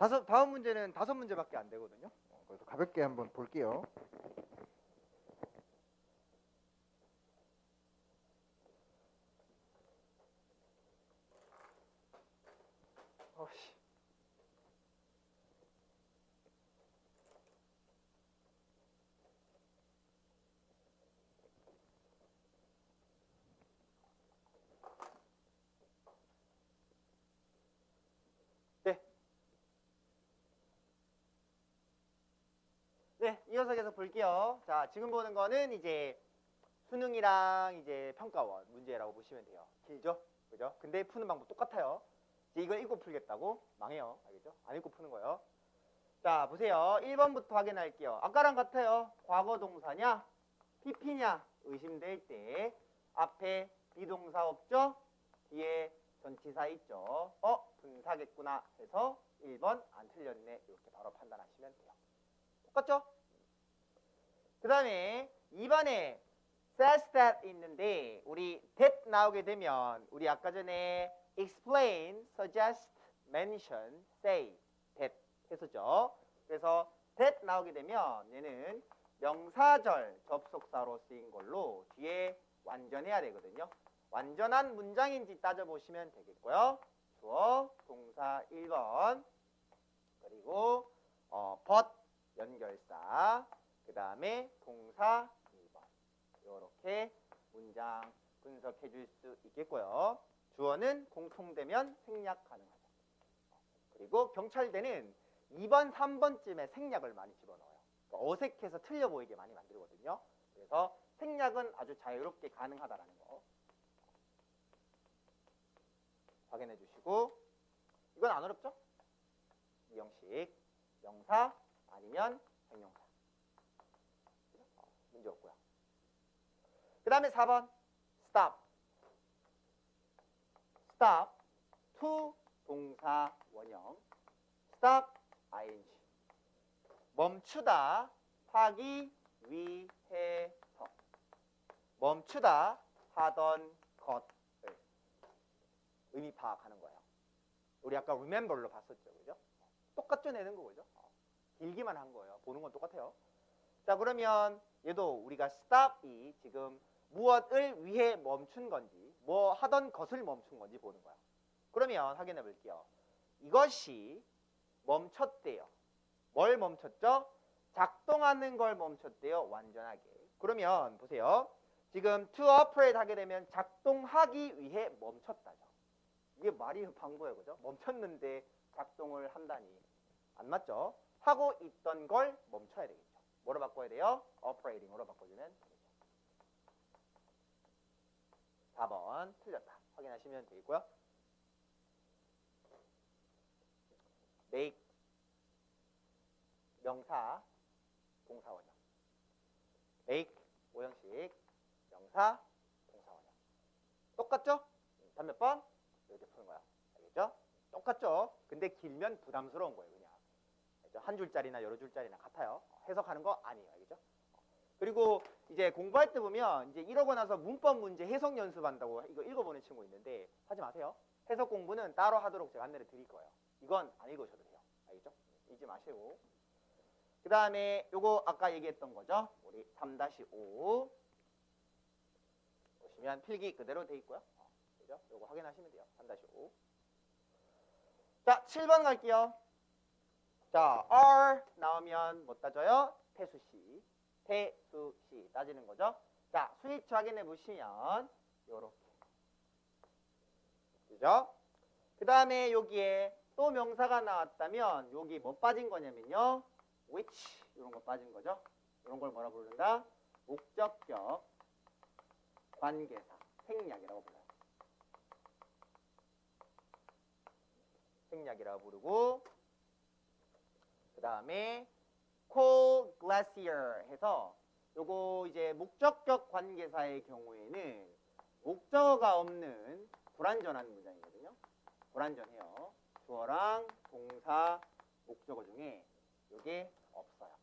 다음 문제는 5문제밖에 안 되거든요. 그래서 가볍게 한번 볼게요. 어씨. 네, 이어서 계속 볼게요. 자, 지금 보는 거는 이제 수능이랑 이제 평가원 문제라고 보시면 돼요. 길죠? 그죠? 근데 푸는 방법 똑같아요. 이제 이걸 읽고 풀겠다고? 망해요. 알겠죠? 안 읽고 푸는 거예요. 자, 보세요. 1번부터 확인할게요. 아까랑 같아요. 과거 동사냐? PP냐? 의심될 때 앞에 비동사 없죠? 뒤에 전치사 있죠? 분사겠구나 해서 1번 안 틀렸네. 이렇게 바로 판단하시면 돼요. 똑같죠? 그 다음에 2번에 says that 있는데 우리 that 나오게 되면 우리 아까 전에 explain, suggest, mention, say, that 했었죠. 그래서 that 나오게 되면 얘는 명사절 접속사로 쓰인 걸로 뒤에 완전해야 되거든요. 완전한 문장인지 따져보시면 되겠고요. 주어, 동사 1번 그리고 but 연결사 그 다음에 동사 2번 이렇게 문장 분석해 줄 수 있겠고요. 주어는 공통되면 생략 가능하죠. 그리고 경찰대는 2번, 3번쯤에 생략을 많이 집어넣어요. 그러니까 어색해서 틀려 보이게 많이 만들거든요. 그래서 생략은 아주 자유롭게 가능하다라는 거 확인해 주시고 이건 안 어렵죠? 이 형식 명사 아니면 형용사 문제 없고요. 그 다음에 4번 stop stop to 동사 원형 stop ing 멈추다 하기 위해서 멈추다 하던 것을 의미 파악하는 거예요. 우리 아까 remember로 봤었죠. 그죠? 똑같죠? 내는 거 그죠? 길기만 한 거예요. 보는 건 똑같아요. 자, 그러면 얘도 우리가 stop이 지금 무엇을 위해 멈춘 건지 뭐 하던 것을 멈춘 건지 보는 거야. 그러면 확인해 볼게요. 이것이 멈췄대요. 뭘 멈췄죠? 작동하는 걸 멈췄대요. 완전하게. 그러면 보세요. 지금 to operate 하게 되면 작동하기 위해 멈췄다죠. 이게 말이 방구예요. 그죠? 멈췄는데 작동을 한다니. 안 맞죠? 하고 있던 걸 멈춰야 되겠죠. 뭐로 바꿔야 돼요? operating으로 바꿔주면 되겠죠. 4번 틀렸다. 확인하시면 되겠고요. make 명사 동사원형 make 오형식 명사 동사원형 똑같죠? 답 몇 번? 이렇게 푸는 거야. 알겠죠? 똑같죠? 근데 길면 부담스러운 거예요. 그냥 한 줄짜리나 여러 줄짜리나 같아요. 해석하는 거 아니에요. 알겠죠? 그리고 이제 공부할 때 보면 이제 이러고 나서 문법 문제 해석 연습한다고 이거 읽어보는 친구 있는데 하지 마세요. 해석 공부는 따로 하도록 제가 안내를 드릴 거예요. 이건 안 읽으셔도 돼요. 알겠죠? 잊지 마시고. 그 다음에 요거 아까 얘기했던 거죠. 우리 3-5 보시면 필기 그대로 돼 있고요. 그죠? 요거 확인하시면 돼요. 3-5. 자, 7번 갈게요. 자, R 나오면 뭐 따져요? 태수시. 태수시 따지는 거죠. 자, 스위치 확인해 보시면 요렇게. 그죠? 그 다음에 여기에 또 명사가 나왔다면 여기 뭐 빠진 거냐면요. which 이런 거 빠진 거죠. 이런 걸 뭐라 부른다? 목적격 관계사 생략이라고 불러요. 생략이라고 부르고 그 다음에 cold glacier 해서 요거 이제 목적격 관계사의 경우에는 목적어가 없는 불완전한 문장이거든요. 불완전해요. 주어랑 동사 목적어 중에 요게 없어요.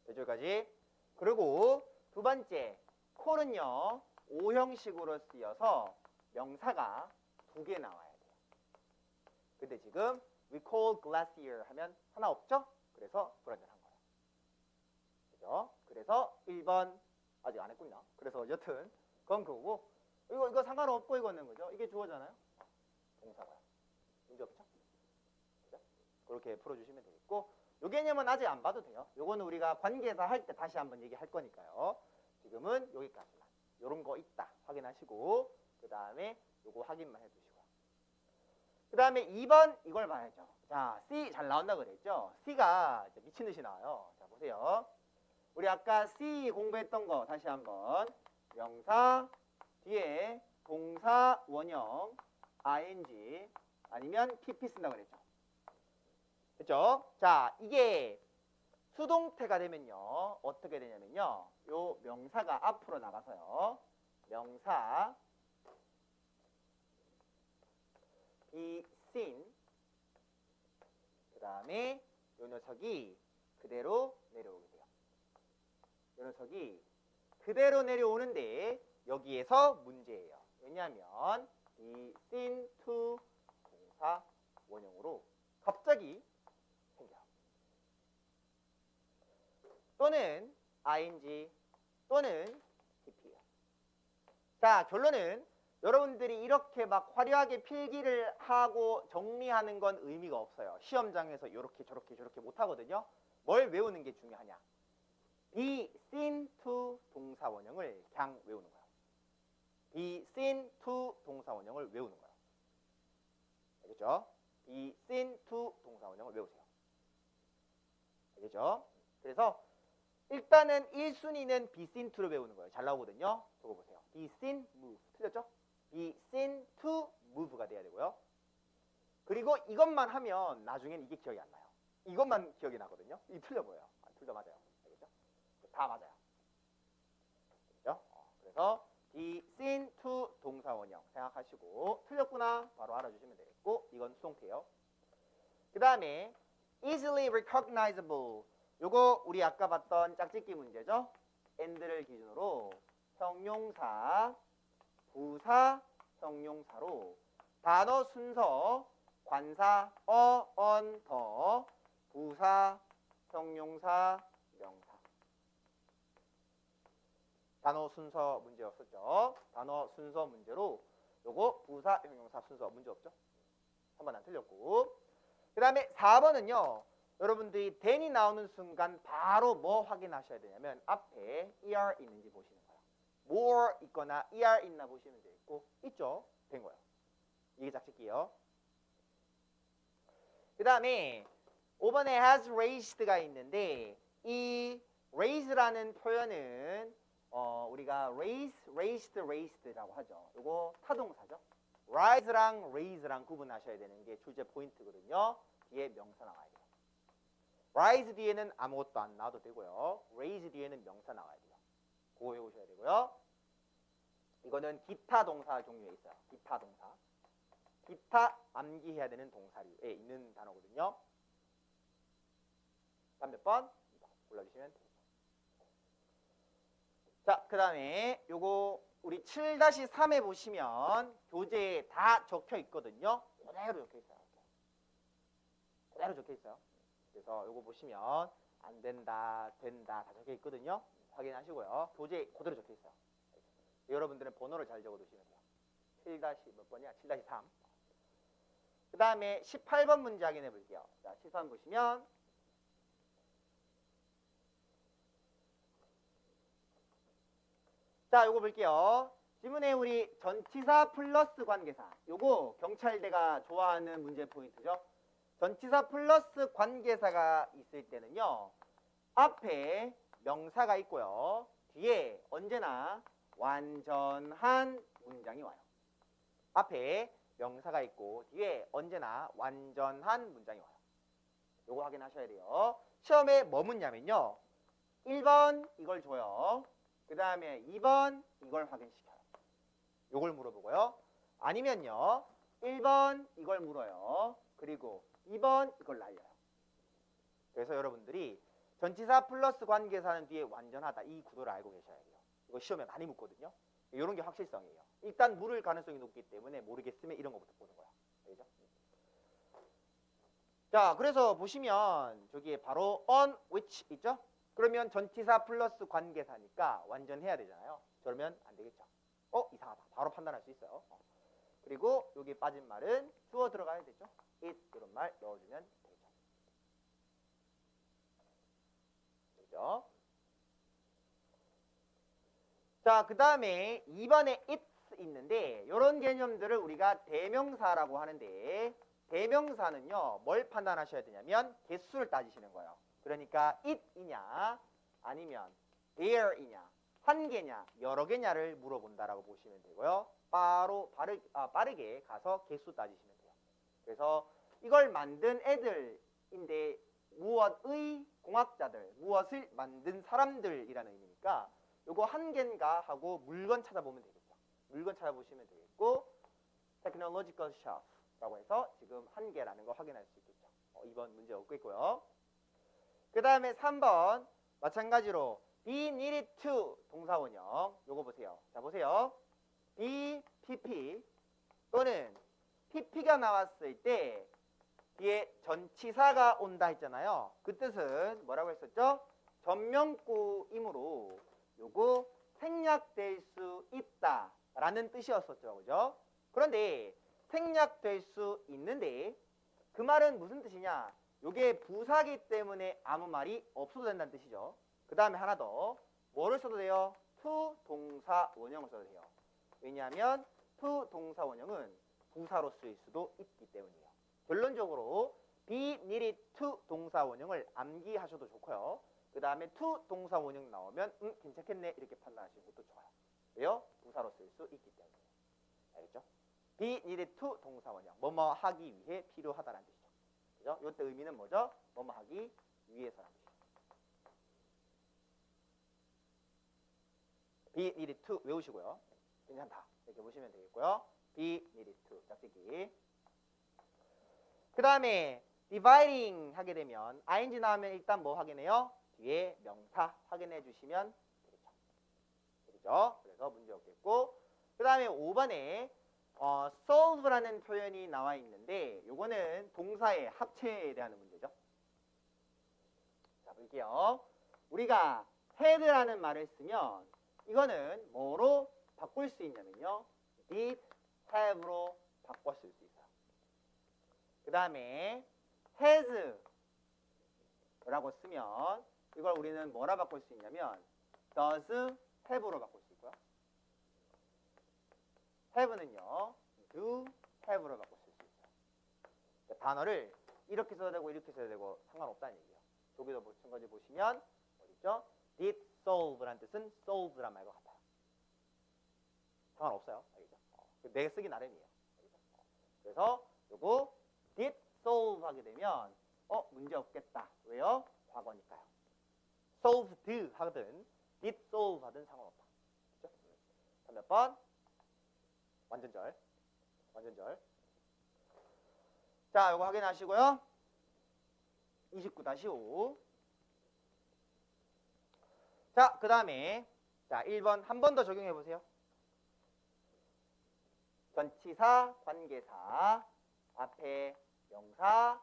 여기까지. 그리고 두 번째 call은요 5형식으로 쓰여서 명사가 2개 나와야 돼요. 근데 지금 we call glacier 하면 하나 없죠? 그래서 불완전한 거예요. 그죠? 그래서 1번 아직 안 했군요. 그래서 여튼 그건 그거고 이거 상관없고 이거는 그죠? 이게 주어잖아요. 동사가 문제 없죠? 그죠? 그렇게 풀어주시면 되겠고 요 개념은 아직 안 봐도 돼요. 요거는 우리가 관계사 할 때 다시 한번 얘기할 거니까요. 지금은 여기까지만. 요런 거 있다 확인하시고 그 다음에 요거 확인만 해두시고 그 다음에 2번 이걸 봐야죠. 자, C 잘 나온다 그랬죠? C가 미친 듯이 나와요. 자, 보세요. 우리 아까 C 공부했던 거 다시 한번 명사 뒤에 동사 원형 ing 아니면 pp 쓴다 그랬죠. 그렇죠? 자, 이게 수동태가 되면요. 어떻게 되냐면요. 요 명사가 앞으로 나가서요. 명사 be seen 그 다음에 요 녀석이 그대로 내려오게 돼요. 요 녀석이 그대로 내려오는데 여기에서 문제예요. 왜냐하면 be seen to 동사 원형으로 갑자기 생겨요. 또는 ing 또는 pp예요. 자, 결론은 여러분들이 이렇게 막 화려하게 필기를 하고 정리하는 건 의미가 없어요. 시험장에서 이렇게 저렇게 못 하거든요. 뭘 외우는 게 중요하냐? be seen to 동사 원형을 그냥 외우는 거예요. be seen to 동사 원형을 외우는 거예요. 알겠죠? be seen to 동사 원형을 외우세요. 알겠죠? 그래서 일단은 1순위는 be seen to를 외우는 거예요. 잘 나오거든요. 저거 보세요. be seen, move. 틀렸죠? be seen to move가 돼야 되고요. 그리고 이것만 하면 나중엔 이게 기억이 안 나요. 이것만 기억이 나거든요. 이게 틀려 보여요. 둘 다 맞아요. 알겠죠? 다 맞아요. 알겠죠? 그래서 be seen to 동사 원형 생각하시고 틀렸구나 바로 알아주시면 되겠고 이건 수동태예요. 그 다음에 easily recognizable 요거 우리 아까 봤던 짝짓기 문제죠. and를 기준으로 형용사, 부사, 형용사로 단어 순서, 관사, on, 더, 부사, 형용사, 명사. 단어 순서 문제였었죠. 단어 순서 문제로 요거 부사, 형용사 순서 문제 없죠. 3번 안 틀렸고 그 다음에 4번은요. 여러분들이 then이 나오는 순간 바로 뭐 확인하셔야 되냐면 앞에 er 있는지 보시는 거예요. more 있거나 er 있나 보시면 되겠고 있죠? 된 거예요. 이게 짝짓기예요. 그 다음에 5번에 has raised가 있는데 이 raise라는 표현은 우리가 raised라고 하죠. 이거 타동사죠. rise랑 raise랑 구분하셔야 되는 게 출제 포인트거든요. 뒤에 명사 나와야 돼요. rise 뒤에는 아무것도 안 나와도 되고요. raise 뒤에는 명사 나와야 돼요. 그거 외우셔야 되고요. 이거는 기타 동사 종류에 있어요. 기타 동사. 기타 암기해야 되는 동사류에 있는 단어거든요. 다음 몇 번? 골라주시면 되겠죠. 자, 그 다음에 요거 우리 7-3에 보시면 교재에 다 적혀 있거든요. 그대로 적혀 있어요. 그대로 적혀 있어요. 그래서 요거 보시면 안 된다, 된다 다 적혀 있거든요. 확인하시고요. 교재에 그대로 적혀 있어요. 여러분들은 번호를 잘 적어 두시면 돼요. 7- 몇 번이야? 7-3. 그 다음에 18번 문제 확인해 볼게요. 자, 13 보시면 자, 요거 볼게요. 지문에 우리 전치사 플러스 관계사. 요거 경찰대가 좋아하는 문제 포인트죠. 전치사 플러스 관계사가 있을 때는요. 앞에 명사가 있고요. 뒤에 언제나 완전한 문장이 와요. 앞에 명사가 있고 뒤에 언제나 완전한 문장이 와요. 요거 확인하셔야 돼요. 시험에 뭐 묻냐면요. 1번 이걸 줘요. 그 다음에 2번 이걸 확인시켜요. 요걸 물어보고요. 아니면요. 1번 이걸 물어요. 그리고 2번 이걸 날려요. 그래서 여러분들이 전치사 플러스 관계사는 뒤에 완전하다. 이 구도를 알고 계셔야 돼요. 이거 시험에 많이 묻거든요. 이런 게 확실성이에요. 일단 물을 가능성이 높기 때문에 모르겠으면 이런 거부터 보는 거야. 알죠? 자, 그래서 보시면 저기에 바로 on which 있죠? 그러면 전치사 플러스 관계사니까 완전 해야 되잖아요. 그러면 안 되겠죠. 이상하다. 바로 판단할 수 있어요. 그리고 여기 빠진 말은 주어 들어가야 되죠. it 이런 말 넣어주면 되죠. 그죠? 자, 그 다음에 2번에 it 있는데 이런 개념들을 우리가 대명사라고 하는데 대명사는요 뭘 판단하셔야 되냐면 개수를 따지시는 거예요. 그러니까 it이냐 아니면 there이냐 한 개냐 여러 개냐를 물어본다라고 보시면 되고요. 바로 빠르게 가서 개수 따지시면 돼요. 그래서 이걸 만든 애들인데 무엇의 공학자들 무엇을 만든 사람들이라는 의미니까 요거 한 개인가 하고 물건 찾아보면 되겠죠. 물건 찾아보시면 되겠고 technological shop라고 해서 지금 한 개라는 거 확인할 수 있겠죠. 2번 문제 없겠고요. 그 다음에 3번 마찬가지로 be needed to 동사원형 요거 보세요. 자 보세요. be pp 또는 pp가 나왔을 때 뒤에 전치사가 온다 했잖아요. 그 뜻은 뭐라고 했었죠? 전명구이므로 요거 생략될 수 있다 라는 뜻이었었죠. 그죠? 그런데 생략될 수 있는데 그 말은 무슨 뜻이냐? 요게 부사기 때문에 아무 말이 없어도 된다는 뜻이죠. 그 다음에 하나 더 뭐를 써도 돼요? to 동사 원형을 써도 돼요. 왜냐하면 to 동사 원형은 부사로 쓰일 수도 있기 때문이에요. 결론적으로 be needed to 동사 원형을 암기하셔도 좋고요. 그 다음에 to 동사 원형 나오면 괜찮겠네 이렇게 판단하시는 것도 좋아요. 왜요? 부사로 쓸 수 있기 때문에. 알겠죠? be needed to 동사 원형 뭐뭐 하기 위해 필요하다라는 뜻이죠. 그죠? 이때 의미는 뭐죠? 뭐뭐 하기 위해서라는 뜻이죠. be needed to 외우시고요. 괜찮다 이렇게 보시면 되겠고요. be needed to 짝짓기. 그 다음에 dividing 하게 되면 ing 나오면 일단 뭐 확인해요? 뒤에 명사 확인해 주시면 되겠죠. 그렇죠? 그래서 문제 없겠고 그 다음에 5번에 solve라는 표현이 나와 있는데 요거는 동사의 합체에 대한 문제죠. 자 볼게요. 우리가 had라는 말을 쓰면 이거는 뭐로 바꿀 수 있냐면요. did, have로 바꿨을 수 있어요. 그 다음에 has 라고 쓰면 이걸 우리는 뭐라 바꿀 수 있냐면 does, have로 바꿀 수 있고요. have는요 do, have로 바꿀 수 있어요. 단어를 이렇게 써도 되고 이렇게 써도 되고 상관없다는 얘기예요. 저기도 마찬가지 보시면 어디있죠? did solve라는 뜻은 solve란 말과 같아요. 상관없어요. 알겠죠? 내 쓰기 나름이에요. 알겠죠? 그래서 요거 did solve 하게 되면 문제 없겠다. 왜요? 과거니까요. solved 하든 did solve 하든 상관없다. 그렇죠? 몇 번? 완전절. 완전절. 자, 요거 확인하시고요. 29-5. 자, 그 다음에 자 1번 한 번 더 적용해 보세요. 전치사, 관계사, 앞에 명사,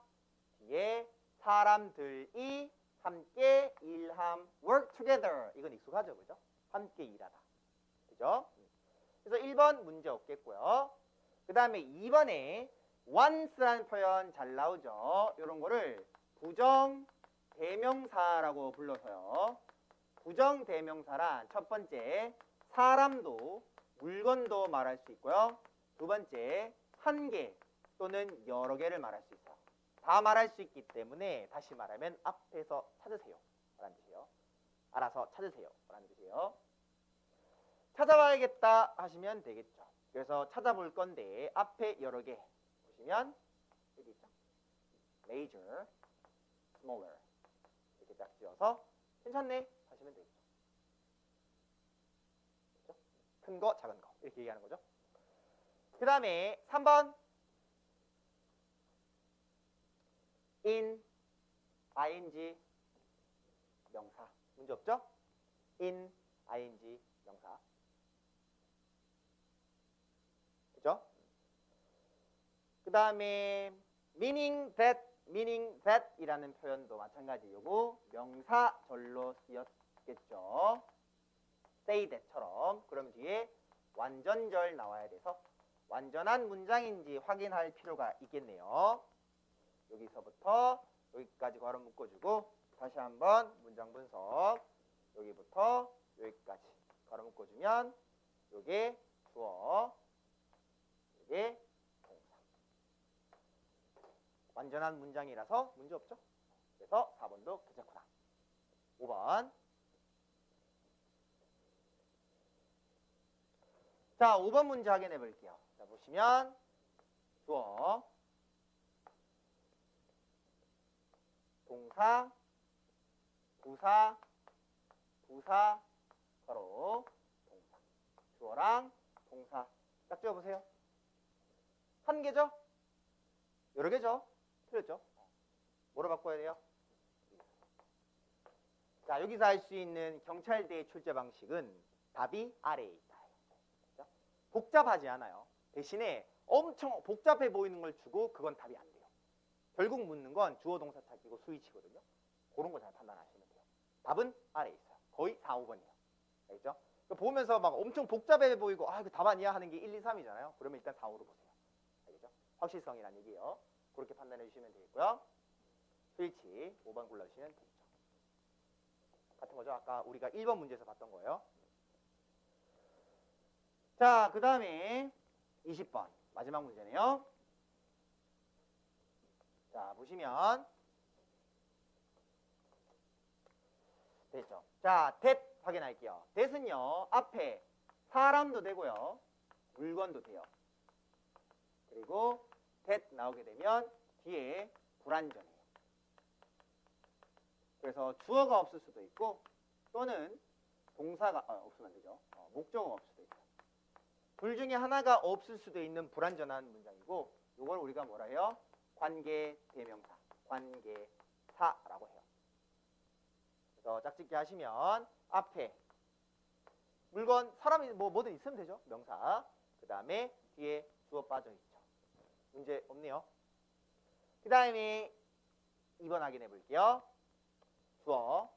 뒤에 사람들이 함께 일함, work together. 이건 익숙하죠, 그죠? 함께 일하다. 그죠? 그래서 1번 문제 없겠고요. 그 다음에 2번에 once라는 표현 잘 나오죠? 이런 거를 부정 대명사라고 불러서요. 부정 대명사란 첫 번째 사람도 물건도 말할 수 있고요. 두 번째 한 개 또는 여러 개를 말할 수 있어요. 다 말할 수 있기 때문에 다시 말하면 앞에서 찾으세요 라는 뜻이에요. 알아서 찾으세요 라는 뜻이에요. 찾아봐야겠다 하시면 되겠죠. 그래서 찾아볼 건데 앞에 여러 개 보시면 여기 있죠. major, smaller 이렇게 딱 지어서 괜찮네 하시면 되겠죠. 그렇죠? 큰 거, 작은 거 이렇게 얘기하는 거죠. 그 다음에 3번 in, ing, 명사 문제 없죠? in, ing, 명사 그죠? 그 다음에 meaning that meaning that 이라는 표현도 마찬가지. 요거 명사절로 쓰였겠죠. say that처럼. 그럼 뒤에 완전절 나와야 돼서 완전한 문장인지 확인할 필요가 있겠네요. 여기서부터 여기까지 걸어 묶어주고 다시 한번 문장 분석. 여기부터 여기까지 걸어 묶어주면 요게 주어, 요게 동사. 완전한 문장이라서 문제 없죠? 그래서 4번도 괜찮구나. 5번. 자, 5번 문제 확인해 볼게요. 자, 보시면 주어, 동사, 부사, 부사, 바로 동사. 주어랑 동사. 딱 지어보세요. 한 개죠? 여러 개죠? 틀렸죠? 뭐로 바꿔야 돼요? 자, 여기서 할 수 있는 경찰대의 출제 방식은 답이 아래에 있다. 그렇죠? 복잡하지 않아요. 대신에 엄청 복잡해 보이는 걸 주고 그건 답이 안 돼요. 결국 묻는 건 주어 동사 찾기고 수위치거든요. 그런 거 잘 판단하시면 돼요. 답은 아래에 있어요. 거의 4, 5번이에요. 알겠죠? 보면서 막 엄청 복잡해 보이고 아, 이거 답 아니야 하는 게 1, 2, 3이잖아요. 그러면 일단 4, 5로 보세요. 알겠죠? 확실성이라는 얘기예요. 그렇게 판단해 주시면 되겠고요. 수위치 5번 골라주시면 되겠죠. 같은 거죠. 아까 우리가 1번 문제에서 봤던 거예요. 자, 그 다음에 20번 마지막 문제네요. 자, 보시면 됐죠. 자, that 확인할게요. that은요 앞에 사람도 되고요 물건도 돼요. 그리고 that 나오게 되면 뒤에 불완전해요. 그래서 주어가 없을 수도 있고 또는 동사가 없으면 안 되죠. 목적어가 없을 수도 있어요. 둘 중에 하나가 없을 수도 있는 불완전한 문장이고 이걸 우리가 뭐라 해요? 관계 대명사, 관계사라고 해요. 그래서 짝짓기 하시면 앞에 물건, 사람이 뭐든 있으면 되죠. 명사. 그 다음에 뒤에 주어 빠져 있죠. 문제 없네요. 그 다음에 2번 확인해 볼게요. 주어,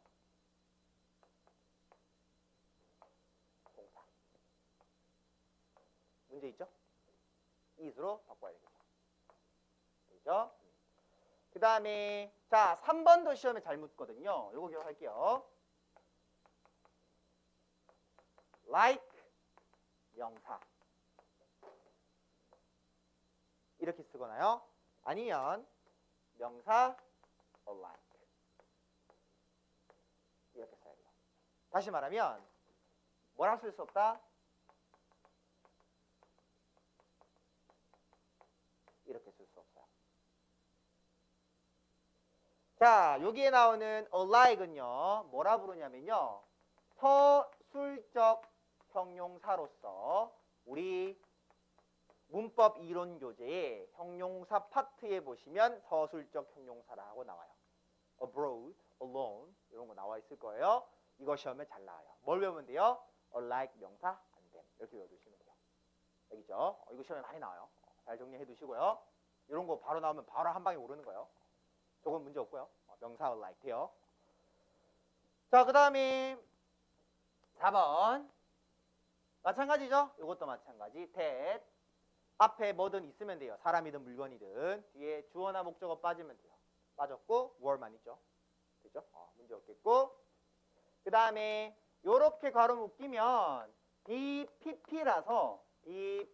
동사. 문제 있죠? is로 바꿔야 되겠죠. 그죠? 그 다음에 자 3번도 시험에 잘 묻거든요. 요거 기억할게요. like 명사 이렇게 쓰거나요. 아니면 명사 alike 이렇게 써야 돼요. 다시 말하면 뭐라 쓸 수 없다? 이렇게 쓸 수 없어요. 자, 여기에 나오는 alike은요 뭐라 부르냐면요 서술적 형용사로서 우리 문법 이론 교재의 형용사 파트에 보시면 서술적 형용사라고 나와요. abroad, alone 이런 거 나와 있을 거예요. 이거 시험에 잘 나와요. 뭘 외우면 돼요? alike 명사 안 됨. 이렇게 외워두시면 돼요. 여기죠? 이거 시험에 많이 나와요. 잘 정리해 두시고요. 이런 거 바로 나오면 바로 한 방에 오르는 거예요. 조금 문제 없고요. 명사 alike 돼요. 자, 그 다음에 4번 마찬가지죠? 이것도 마찬가지. that 앞에 뭐든 있으면 돼요. 사람이든 물건이든. 뒤에 주어나 목적어 빠지면 돼요. 빠졌고 were만 있죠. 그죠? 문제 없겠고. 그 다음에 요렇게 가로 묶이면 BPP라서 뒤에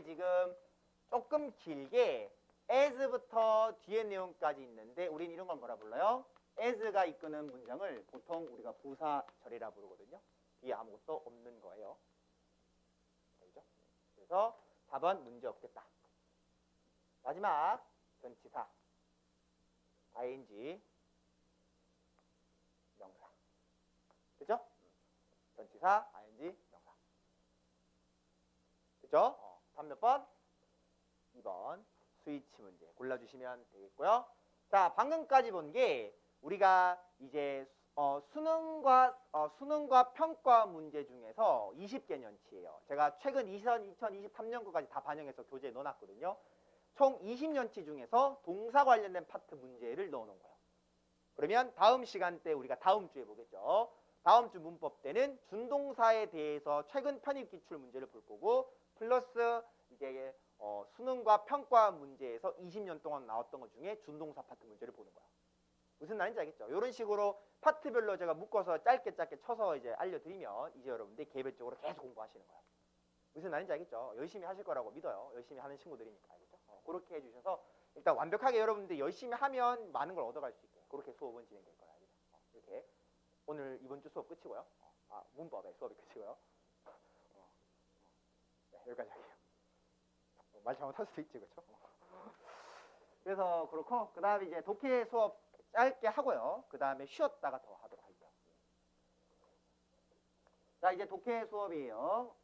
지금 조금 길게 as부터 뒤에 내용까지 있는데 우린 이런 걸 뭐라 불러요? as가 이끄는 문장을 보통 우리가 부사절이라 부르거든요. 뒤에 아무것도 없는 거예요. 알죠? 그래서 4번 문제 없겠다. 마지막 전치사 ing 명사. 그죠? 전치사 ing 명사. 그죠? 답 몇 번? 2번 스위치 문제 골라주시면 되겠고요. 자, 방금까지 본 게 우리가 이제 수능과 평가 문제 중에서 20개년치예요. 제가 최근 2023년 거까지 다 반영해서 교재에 넣어놨거든요. 총 20년치 중에서 동사 관련된 파트 문제를 넣어놓은 거예요. 그러면 다음 시간 때 우리가 다음 주에 보겠죠. 다음 주 문법 때는 준동사에 대해서 최근 편입 기출 문제를 볼 거고 플러스 이제 수능과 평가 문제에서 20년 동안 나왔던 것 중에 준동사 파트 문제를 보는 거야. 무슨 말인지 알겠죠? 이런 식으로 파트별로 제가 묶어서 짧게 쳐서 이제 알려드리면 이제 여러분들이 개별적으로 계속 공부하시는 거예요. 무슨 말인지 알겠죠? 열심히 하실 거라고 믿어요. 열심히 하는 친구들이니까. 알겠죠? 그렇게 해주셔서 일단 완벽하게 여러분들이 열심히 하면 많은 걸 얻어갈 수 있게 그렇게 수업은 진행될 거예요. 알겠죠? 이렇게 오늘 이번 주 수업 끝이고요. 문법의 수업이 끝이고요. 네, 여기까지 할게요. 말 잘못할 수도 있지, 그렇죠? 그래서 그렇고 그 다음에 이제 독해 수업 짧게 하고요. 그 다음에 쉬었다가 더 하도록 할게요. 자, 이제 독해 수업이에요.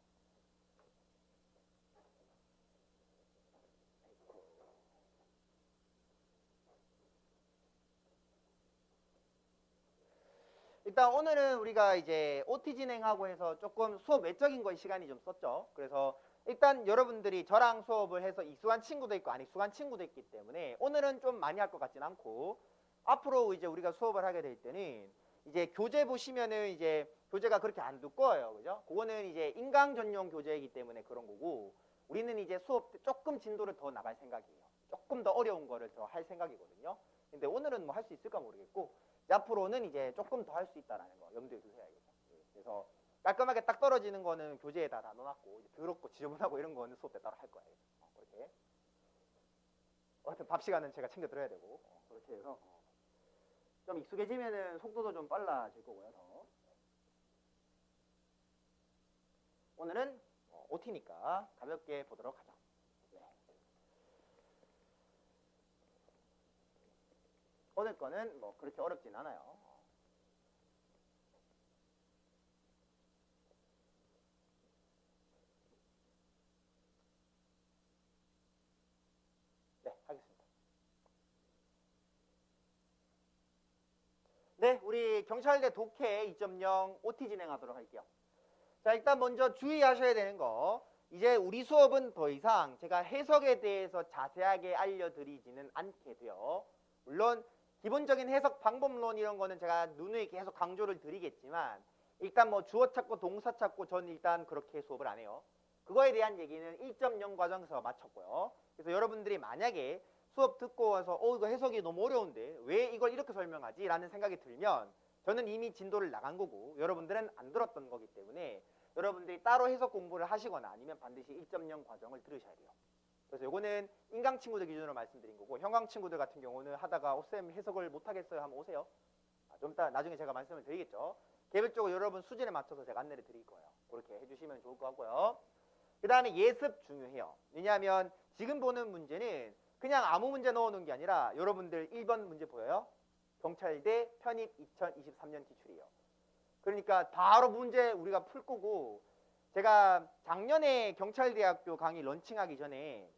일단 오늘은 우리가 이제 OT 진행하고 해서 조금 수업 외적인 거에 시간이 좀 썼죠. 그래서 일단 여러분들이 저랑 수업을 해서 익숙한 친구도 있고 안 익숙한 친구도 있기 때문에 오늘은 좀 많이 할 것 같진 않고 앞으로 이제 우리가 수업을 하게 될 때는 이제 교재 보시면은 이제 교재가 그렇게 안 두꺼워요. 그죠? 그거는 이제 인강 전용 교재이기 때문에 그런 거고 우리는 이제 수업 때 조금 진도를 더 나갈 생각이에요. 조금 더 어려운 거를 더 할 생각이거든요. 근데 오늘은 뭐 할 수 있을까 모르겠고 앞으로는 이제 조금 더 할 수 있다라는 거 염두에 두셔야겠죠. 그래서 깔끔하게 딱 떨어지는 거는 교재에다 다 넣어놨고 더럽고 지저분하고 이런 거는 수업 때 따로 할 거예요. 그렇게. 하여튼 밥 시간은 제가 챙겨 드려야 되고 그렇게 해서 좀 익숙해지면은 속도도 좀 빨라질 거고요. 더. 오늘은 OT니까 가볍게 보도록 하죠. 네. 오늘 거는 뭐 그렇게 어렵진 않아요. 네, 하겠습니다. 네, 우리 경찰대 독해 2.0 OT 진행하도록 할게요. 자, 일단 먼저 주의하셔야 되는 거 이제 우리 수업은 더 이상 제가 해석에 대해서 자세하게 알려드리지는 않게 돼요. 물론 기본적인 해석 방법론 이런 거는 제가 누누이 계속 강조를 드리겠지만 일단 뭐 주어 찾고 동사 찾고 전 일단 그렇게 수업을 안 해요. 그거에 대한 얘기는 1.0 과정에서 마쳤고요. 그래서 여러분들이 만약에 수업 듣고 와서 이거 해석이 너무 어려운데 왜 이걸 이렇게 설명하지? 라는 생각이 들면 저는 이미 진도를 나간 거고 여러분들은 안 들었던 거기 때문에 여러분들이 따로 해석 공부를 하시거나 아니면 반드시 1.0 과정을 들으셔야 돼요. 그래서 요거는 인강 친구들 기준으로 말씀드린 거고 형광 친구들 같은 경우는 하다가 쌤 해석을 못하겠어요 하면 오세요. 좀 이따 나중에 제가 말씀을 드리겠죠. 개별적으로 여러분 수준에 맞춰서 제가 안내를 드릴 거예요. 그렇게 해주시면 좋을 것 같고요. 그 다음에 예습 중요해요. 왜냐하면 지금 보는 문제는 그냥 아무 문제 넣어놓은 게 아니라 여러분들 1번 문제 보여요? 경찰대 편입 2023년 기출이에요. 그러니까 바로 문제 우리가 풀 거고 제가 작년에 경찰대학교 강의 런칭하기 전에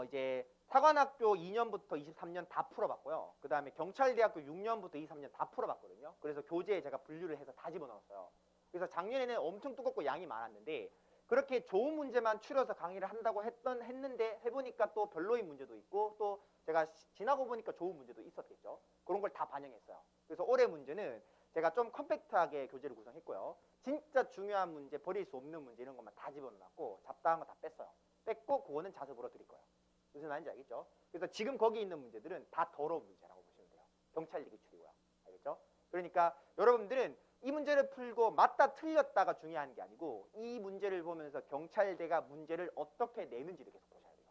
이제 사관학교 2년부터 23년 다 풀어봤고요. 그 다음에 경찰대학교 6년부터 23년 다 풀어봤거든요. 그래서 교재에 제가 분류를 해서 다 집어넣었어요. 그래서 작년에는 엄청 두껍고 양이 많았는데 그렇게 좋은 문제만 추려서 강의를 한다고 했는데 해보니까 또 별로인 문제도 있고 또 제가 지나고 보니까 좋은 문제도 있었겠죠. 그런 걸 다 반영했어요. 그래서 올해 문제는 제가 좀 컴팩트하게 교재를 구성했고요. 진짜 중요한 문제, 버릴 수 없는 문제 이런 것만 다 집어넣었고 잡다한 거 다 뺐어요. 뺐고 그거는 자습으로 드릴 거예요. 무슨 말인지 알겠죠? 그래서 지금 거기 있는 문제들은 다 더러운 문제라고 보시면 돼요. 경찰대 기출이고요. 알겠죠? 그러니까 여러분들은 이 문제를 풀고 맞다 틀렸다가 중요한 게 아니고 이 문제를 보면서 경찰대가 문제를 어떻게 내는지를 계속 보셔야 돼요.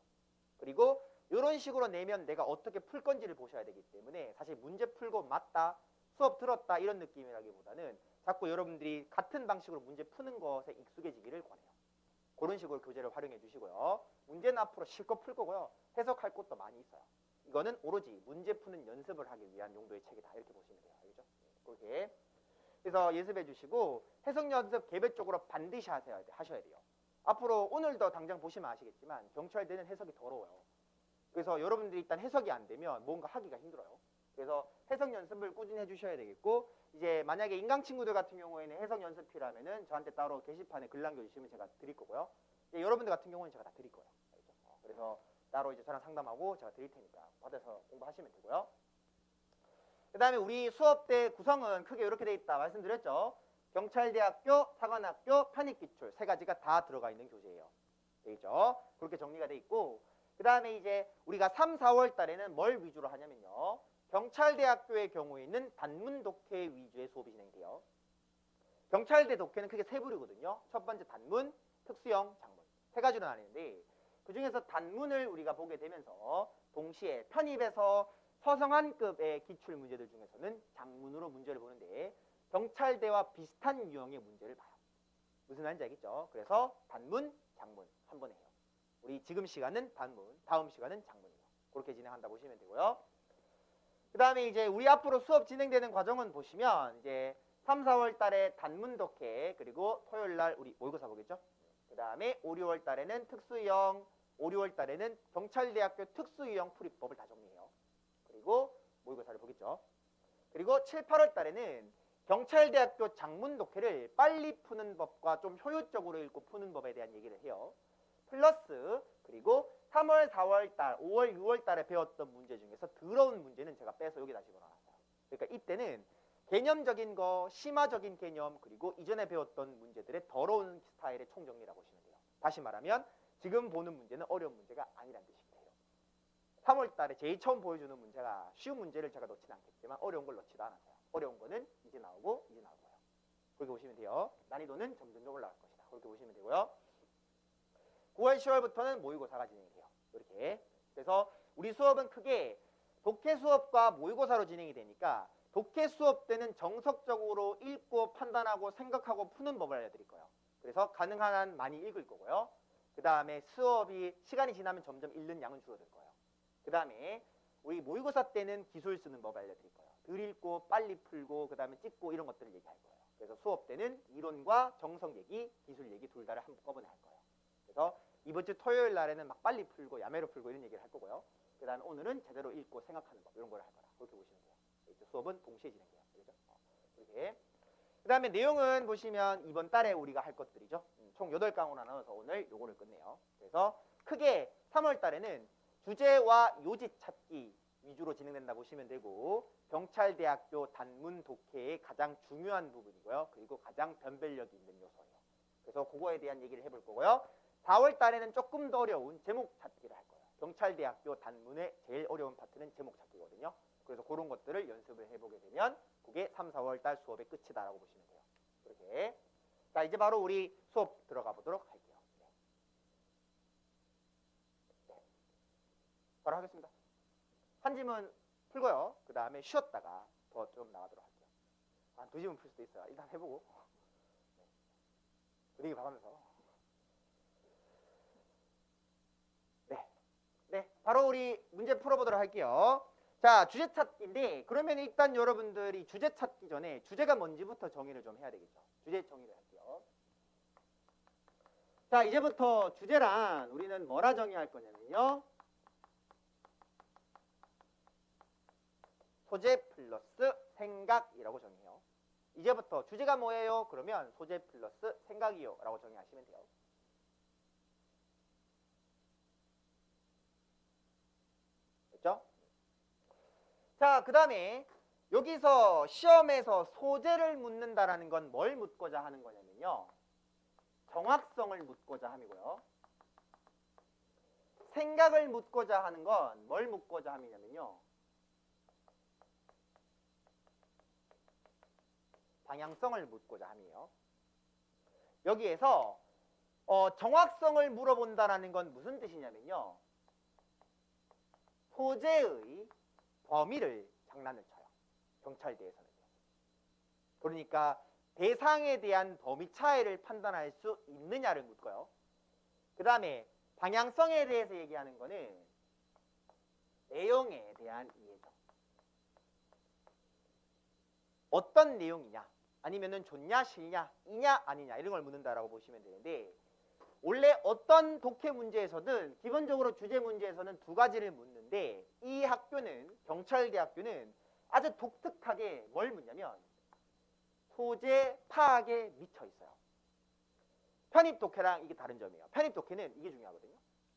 그리고 이런 식으로 내면 내가 어떻게 풀 건지를 보셔야 되기 때문에 사실 문제 풀고 맞다, 수업 들었다 이런 느낌이라기보다는 자꾸 여러분들이 같은 방식으로 문제 푸는 것에 익숙해지기를 권해요. 그런 식으로 교재를 활용해 주시고요. 문제는 앞으로 실컷 풀 거고요. 해석할 것도 많이 있어요. 이거는 오로지 문제 푸는 연습을 하기 위한 용도의 책이다. 이렇게 보시면 돼요. 알겠죠? 그렇게. 그래서 예습해 주시고 해석 연습 개별적으로 반드시 하셔야 돼요. 앞으로 오늘도 당장 보시면 아시겠지만 경찰대는 해석이 더러워요. 그래서 여러분들이 일단 해석이 안 되면 뭔가 하기가 힘들어요. 그래서 해석 연습을 꾸준히 해주셔야 되겠고 이제 만약에 인강 친구들 같은 경우에는 해석 연습이라면은 저한테 따로 게시판에 글 남겨주시면 제가 드릴 거고요. 여러분들 같은 경우는 제가 다 드릴 거예요. 알겠죠? 그래서 따로 이제 저랑 상담하고 제가 드릴 테니까 받아서 공부하시면 되고요. 그 다음에 우리 수업대 구성은 크게 이렇게 돼 있다 말씀드렸죠. 경찰대학교, 사관학교, 편입기출 세 가지가 다 들어가 있는 교재예요. 되겠죠? 그렇게 정리가 돼 있고, 그 다음에 이제 우리가 3, 4월 달에는 뭘 위주로 하냐면요. 경찰대학교의 경우에는 단문 독해 위주의 수업이 진행돼요. 경찰대 독해는 크게 세 부류거든요. 첫 번째 단문, 특수형, 장문 세 가지로 나뉘는데 그 중에서 단문을 우리가 보게 되면서 동시에 편입에서 서성한급의 기출 문제들 중에서는 장문으로 문제를 보는데 경찰대와 비슷한 유형의 문제를 봐요. 무슨 말인지 알겠죠? 그래서 단문, 장문 한 번에 해요. 우리 지금 시간은 단문, 다음 시간은 장문이에요. 그렇게 진행한다 보시면 되고요. 그 다음에 이제 우리 앞으로 수업 진행되는 과정은 보시면 이제 3, 4월 달에 단문 독해, 그리고 토요일 날 우리 모의고사 보겠죠? 그 다음에 5, 6월 달에는 특수형, 5, 6월 달에는 경찰대학교 특수유형 풀이법을 다 정리해요. 그리고 모의고사를 보겠죠. 그리고 7, 8월 달에는 경찰대학교 장문 독해를 빨리 푸는 법과 좀 효율적으로 읽고 푸는 법에 대한 얘기를 해요. 플러스 그리고 3월, 4월 달, 5월, 6월 달에 배웠던 문제 중에서 더러운 문제는 제가 빼서 여기다 집어넣었어요. 그러니까 이때는 개념적인 거, 심화적인 개념, 그리고 이전에 배웠던 문제들의 더러운 스타일의 총정리라고 보시면 돼요. 다시 말하면 지금 보는 문제는 어려운 문제가 아니라는 뜻이에요. 3월 달에 제일 처음 보여주는 문제가 쉬운 문제를 제가 넣지는 않겠지만 어려운 걸 넣지도 않았어요. 어려운 거는 이제 나오고 이제 나올 거예요. 그렇게 보시면 돼요. 난이도는 점점 올라갈 것이다. 그렇게 보시면 되고요. 9월, 10월부터는 모의고사가 진행이 돼요. 이렇게. 그래서 우리 수업은 크게 독해 수업과 모의고사로 진행이 되니까 독해 수업 때는 정석적으로 읽고 판단하고 생각하고 푸는 법을 알려드릴 거예요. 그래서 가능한 한 많이 읽을 거고요. 그 다음에 수업이 시간이 지나면 점점 읽는 양은 줄어들 거예요. 그 다음에 우리 모의고사 때는 기술 쓰는 법 알려드릴 거예요. 덜 읽고 빨리 풀고 그 다음에 찍고 이런 것들을 얘기할 거예요. 그래서 수업 때는 이론과 정석 얘기, 기술 얘기 둘 다를 한꺼번에 할 거예요. 그래서 이번 주 토요일 날에는 막 빨리 풀고 야매로 풀고 이런 얘기를 할 거고요. 그 다음에 오늘은 제대로 읽고 생각하는 법 이런 걸 할 거라. 그렇게 보시면 돼요. 수업은 동시에 진행돼요. 그렇죠? 이렇게. 그 다음에 내용은 보시면 이번 달에 우리가 할 것들이죠. 총 8강으로 나눠서 오늘 요거를 끝내요. 그래서 크게 3월 달에는 주제와 요지 찾기 위주로 진행된다 보시면 되고 경찰대학교 단문 독해의 가장 중요한 부분이고요. 그리고 가장 변별력이 있는 요소예요. 그래서 그거에 대한 얘기를 해볼 거고요. 4월 달에는 조금 더 어려운 제목 찾기를 할 거예요. 경찰대학교 단문의 제일 어려운 파트는 제목 찾기거든요. 그래서 그런 것들을 연습을 해보게 되면 그게 3, 4월 달 수업의 끝이다라고 보시면 돼요. 이렇게. 자, 이제 바로 우리 수업 들어가 보도록 할게요. 네. 바로 하겠습니다. 한 지문 풀고요. 그 다음에 쉬었다가 더 좀 나가도록 할게요. 한 2지문 풀 수도 있어요. 일단 해보고. 네. 분위기 봐가면서. 네. 네. 바로 우리 문제 풀어보도록 할게요. 자, 주제 찾기인데 그러면 일단 여러분들이 주제 찾기 전에 주제가 뭔지부터 정의를 좀 해야 되겠죠. 주제 정의를 할게요. 자, 이제부터 주제란 우리는 뭐라 정의할 거냐면요. 소재 플러스 생각이라고 정의해요. 이제부터 주제가 뭐예요? 그러면 소재 플러스 생각이요 라고 정의하시면 돼요. 됐죠? 자, 그 다음에 여기서 시험에서 소재를 묻는다라는 건 뭘 묻고자 하는 거냐면요. 정확성을 묻고자 함이고요. 생각을 묻고자 하는 건 뭘 묻고자 함이냐면요. 방향성을 묻고자 함이에요. 여기에서 정확성을 물어본다라는 건 무슨 뜻이냐면요. 소재의 범위를 장난을 쳐요. 경찰대에서는요. 그러니까 대상에 대한 범위 차이를 판단할 수 있느냐를 묻고요. 그 다음에 방향성에 대해서 얘기하는 거는 내용에 대한 이해죠. 어떤 내용이냐, 아니면은 좋냐, 싫냐, 이냐, 아니냐 이런 걸 묻는다라고 보시면 되는데 원래 어떤 독해 문제에서는 기본적으로 주제 문제에서는 두 가지를 묻는데 이 학교는 경찰대학교는 아주 독특하게 뭘 묻냐면 소재 파악에 미쳐 있어요. 편입 독해랑 이게 다른 점이에요. 편입 독해는 이게 중요하거든요.